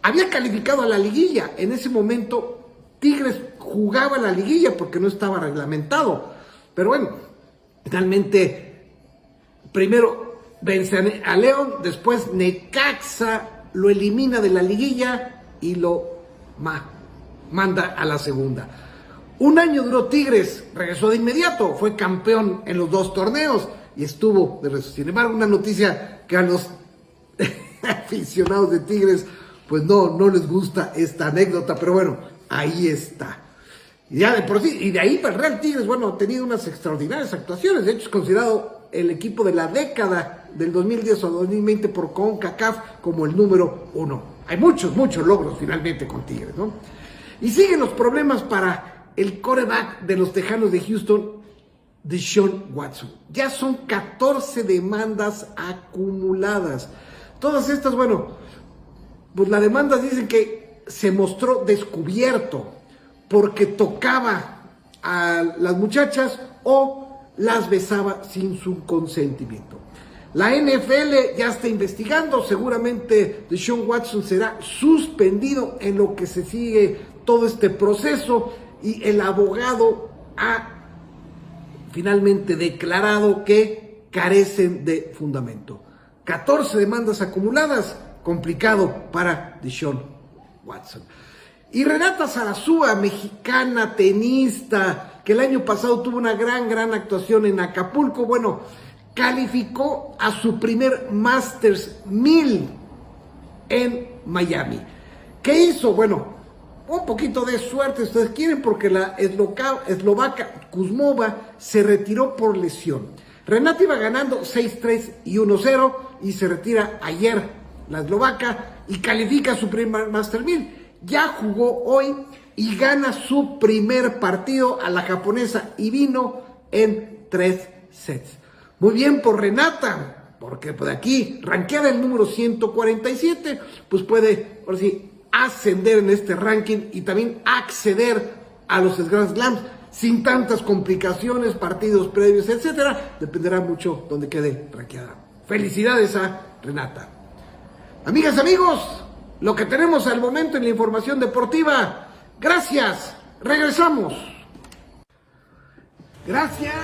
Speaker 8: Había calificado a la liguilla, en ese momento Tigres jugaba la liguilla porque no estaba reglamentado, pero bueno, finalmente primero vence a León, después Necaxa lo elimina de la liguilla y lo manda a la segunda. Un año duró Tigres, regresó de inmediato, fue campeón en los 2 torneos y estuvo de regreso. Sin embargo, una noticia que a los aficionados de Tigres pues no les gusta esta anécdota, pero bueno, ahí está. Y ya de por sí, y de ahí para el Real Tigres, bueno, ha tenido unas extraordinarias actuaciones. De hecho, es considerado el equipo de la década del 2010 o 2020 por CONCACAF como el número 1. Hay muchos logros finalmente con Tigres, ¿no? Y siguen los problemas para el quarterback de los Tejanos de Houston, Deshaun Watson. Ya son 14 demandas acumuladas. Todas estas, bueno, pues la demanda dicen que se mostró descubierto porque tocaba a las muchachas o las besaba sin su consentimiento. La NFL ya está investigando, seguramente Deshaun Watson será suspendido en lo que se sigue todo este proceso y el abogado ha finalmente declarado que carecen de fundamento. 14 demandas acumuladas, complicado para Deshaun Watson. Y Renata Zarazúa, mexicana tenista, que el año pasado tuvo una gran actuación en Acapulco, bueno, calificó a su primer Masters 1000 en Miami. ¿Qué hizo? Bueno, un poquito de suerte, ustedes quieren, porque la eslovaca Kuzmova se retiró por lesión. Renata iba ganando 6-3 y 1-0 y se retira ayer la eslovaca y califica a su primer Master 1000. Ya jugó hoy y gana su primer partido a la japonesa Ibino en 3 sets. Muy bien por Renata, porque por aquí, rankeada el número 147, pues puede, por así, ascender en este ranking y también acceder a los Grand Slams sin tantas complicaciones, partidos previos, etcétera. Dependerá mucho donde quede rankeada. Felicidades a Renata. Amigas, amigos, lo que tenemos al momento en la información deportiva. Gracias. Regresamos. Gracias.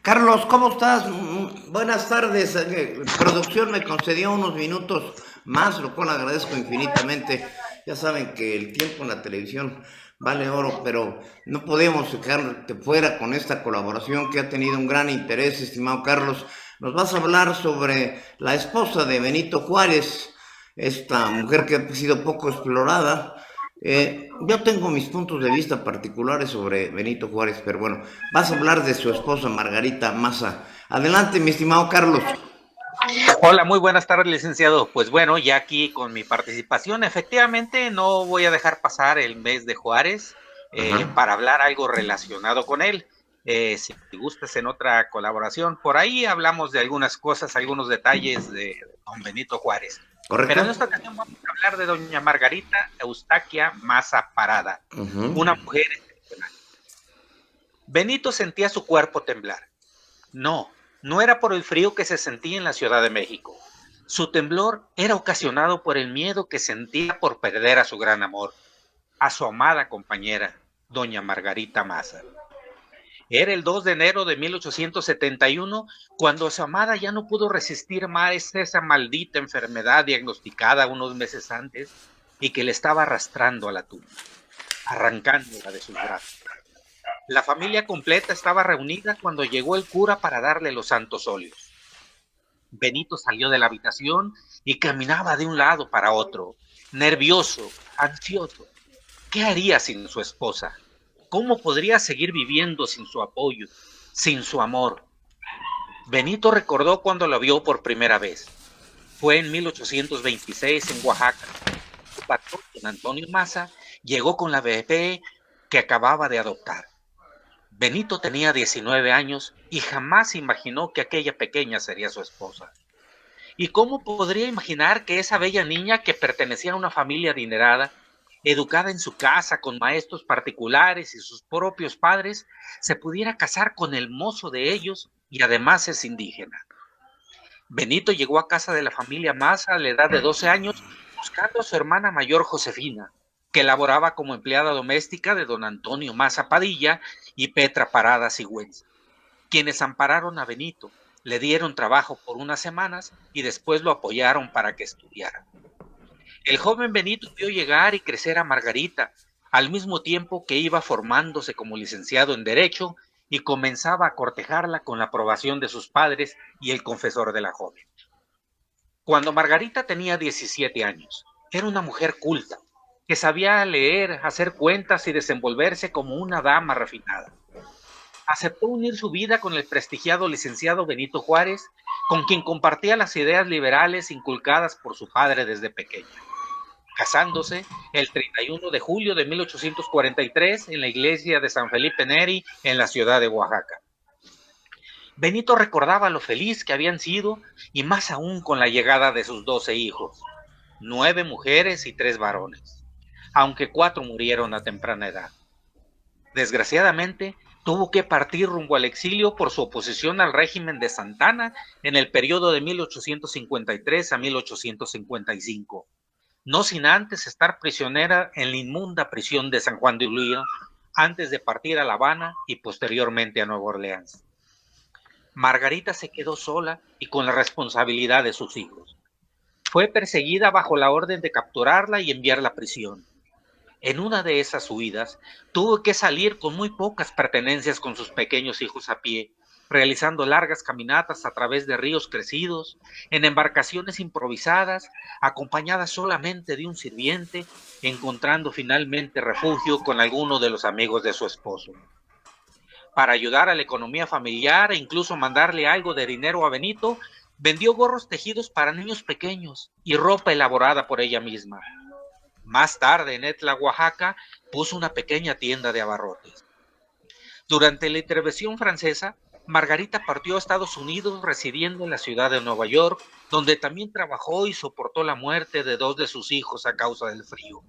Speaker 1: Carlos, ¿cómo estás? Buenas tardes. Producción me concedió unos minutos más, lo cual agradezco infinitamente. Ya saben que el tiempo en la televisión vale oro, pero no podemos dejarte fuera con esta colaboración que ha tenido un gran interés, estimado Carlos. Nos vas a hablar sobre la esposa de Benito Juárez, esta mujer que ha sido poco explorada. Yo tengo mis puntos de vista particulares sobre Benito Juárez, pero bueno, vas a hablar de su esposa Margarita Maza. Adelante, mi estimado Carlos.
Speaker 9: Hola, muy buenas tardes, licenciado. Pues bueno, ya aquí con mi participación, efectivamente no voy a dejar pasar el mes de Juárez para hablar algo relacionado con él. Si gustas en otra colaboración, por ahí hablamos de algunas cosas, algunos detalles de don Benito Juárez.
Speaker 1: Correcto.
Speaker 9: Pero en esta ocasión vamos a hablar de doña Margarita Eustaquia Maza Parada, una mujer excepcional. Benito sentía su cuerpo temblar. No era por el frío que se sentía en la Ciudad de México. Su temblor era ocasionado por el miedo que sentía por perder a su gran amor, a su amada compañera, doña Margarita Maza. Era el 2 de enero de 1871 cuando su amada ya no pudo resistir más esa maldita enfermedad diagnosticada unos meses antes y que le estaba arrastrando a la tumba, arrancándola de sus brazos. La familia completa estaba reunida cuando llegó el cura para darle los santos óleos. Benito salió de la habitación y caminaba de un lado para otro, nervioso, ansioso. ¿Qué haría sin su esposa? ¿Cómo podría seguir viviendo sin su apoyo, sin su amor? Benito recordó cuando lo vio por primera vez. Fue en 1826 en Oaxaca. Su patrón, don Antonio Maza, llegó con la bebé que acababa de adoptar. Benito tenía 19 años y jamás imaginó que aquella pequeña sería su esposa. ¿Y cómo podría imaginar que esa bella niña que pertenecía a una familia adinerada, educada en su casa con maestros particulares y sus propios padres, se pudiera casar con el mozo de ellos y además es indígena? Benito llegó a casa de la familia Maza a la edad de 12 años buscando a su hermana mayor Josefina, que laboraba como empleada doméstica de don Antonio Maza Padilla y Petra Parada Sigüenza, quienes ampararon a Benito, le dieron trabajo por unas semanas y después lo apoyaron para que estudiara. El joven Benito vio llegar y crecer a Margarita, al mismo tiempo que iba formándose como licenciado en Derecho y comenzaba a cortejarla con la aprobación de sus padres y el confesor de la joven. Cuando Margarita tenía 17 años, era una mujer culta, que sabía leer, hacer cuentas y desenvolverse como una dama refinada. Aceptó unir su vida con el prestigiado licenciado Benito Juárez, con quien compartía las ideas liberales inculcadas por su padre desde pequeña. casándose el 31 de julio de 1843 en la iglesia de San Felipe Neri en la ciudad de Oaxaca. Benito recordaba lo feliz que habían sido y más aún con la llegada de sus 12 hijos, 9 mujeres y 3 varones, aunque 4 murieron a temprana edad. Desgraciadamente, tuvo que partir rumbo al exilio por su oposición al régimen de Santana en el periodo de 1853 a 1855, no sin antes estar prisionera en la inmunda prisión de San Juan de Ulúa, antes de partir a La Habana y posteriormente a Nueva Orleans. Margarita se quedó sola y con la responsabilidad de sus hijos. Fue perseguida bajo la orden de capturarla y enviarla a prisión. En una de esas huidas, tuvo que salir con muy pocas pertenencias con sus pequeños hijos a pie, realizando largas caminatas a través de ríos crecidos, en embarcaciones improvisadas, acompañadas solamente de un sirviente, encontrando finalmente refugio con alguno de los amigos de su esposo. Para ayudar a la economía familiar e incluso mandarle algo de dinero a Benito, vendió gorros tejidos para niños pequeños y ropa elaborada por ella misma. Más tarde, en Etla, Oaxaca, puso una pequeña tienda de abarrotes. Durante la intervención francesa, Margarita partió a Estados Unidos, residiendo en la ciudad de Nueva York, donde también trabajó y soportó la muerte de 2 de sus hijos a causa del frío.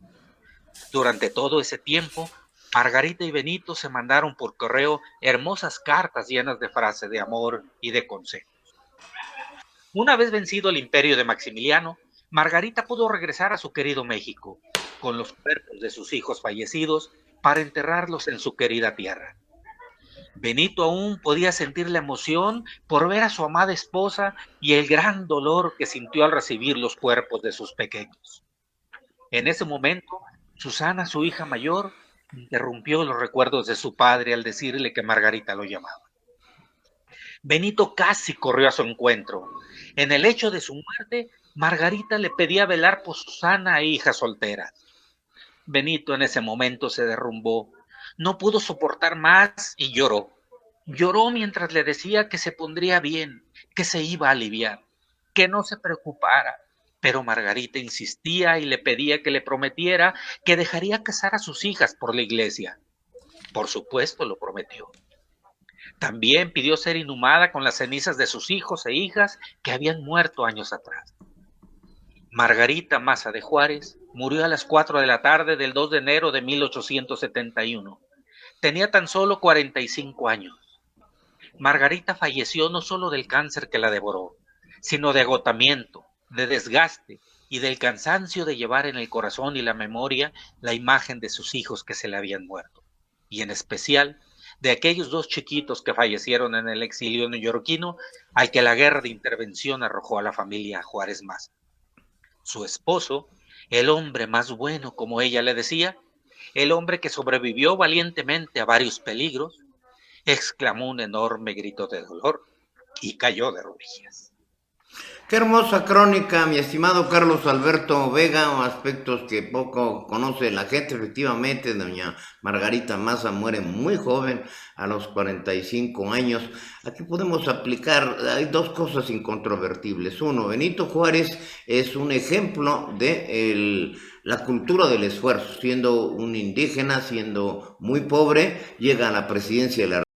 Speaker 9: Durante todo ese tiempo, Margarita y Benito se mandaron por correo hermosas cartas llenas de frases de amor y de consejos. Una vez vencido el imperio de Maximiliano, Margarita pudo regresar a su querido México, con los cuerpos de sus hijos fallecidos, para enterrarlos en su querida tierra. Benito aún podía sentir la emoción por ver a su amada esposa y el gran dolor que sintió al recibir los cuerpos de sus pequeños. En ese momento, Susana, su hija mayor, interrumpió los recuerdos de su padre al decirle que Margarita lo llamaba. Benito casi corrió a su encuentro. En el hecho de su muerte, Margarita le pedía velar por Susana e hija soltera. Benito en ese momento se derrumbó. No pudo soportar más y lloró. Lloró mientras le decía que se pondría bien, que se iba a aliviar, que no se preocupara. Pero Margarita insistía y le pedía que le prometiera que dejaría casar a sus hijas por la iglesia. Por supuesto, lo prometió. También pidió ser inhumada con las cenizas de sus hijos e hijas que habían muerto años atrás. Margarita Maza de Juárez murió a las 4 de la tarde del 2 de enero de 1871. Tenía tan solo 45 años. Margarita falleció no solo del cáncer que la devoró, sino de agotamiento, de desgaste y del cansancio de llevar en el corazón y la memoria la imagen de sus hijos que se le habían muerto, y en especial de aquellos 2 chiquitos que fallecieron en el exilio neoyorquino al que la guerra de intervención arrojó a la familia Juárez Maza. Su esposo, el hombre más bueno, como ella le decía, el hombre que sobrevivió valientemente a varios peligros, exclamó un enorme grito de dolor y cayó de rodillas.
Speaker 1: Qué hermosa crónica, mi estimado Carlos Alberto Vega, aspectos que poco conoce la gente. Efectivamente, doña Margarita Maza muere muy joven, a los 45 años. Aquí podemos aplicar, hay 2 cosas incontrovertibles. Uno, Benito Juárez es un ejemplo de la cultura del esfuerzo, siendo un indígena, siendo muy pobre, llega a la presidencia de la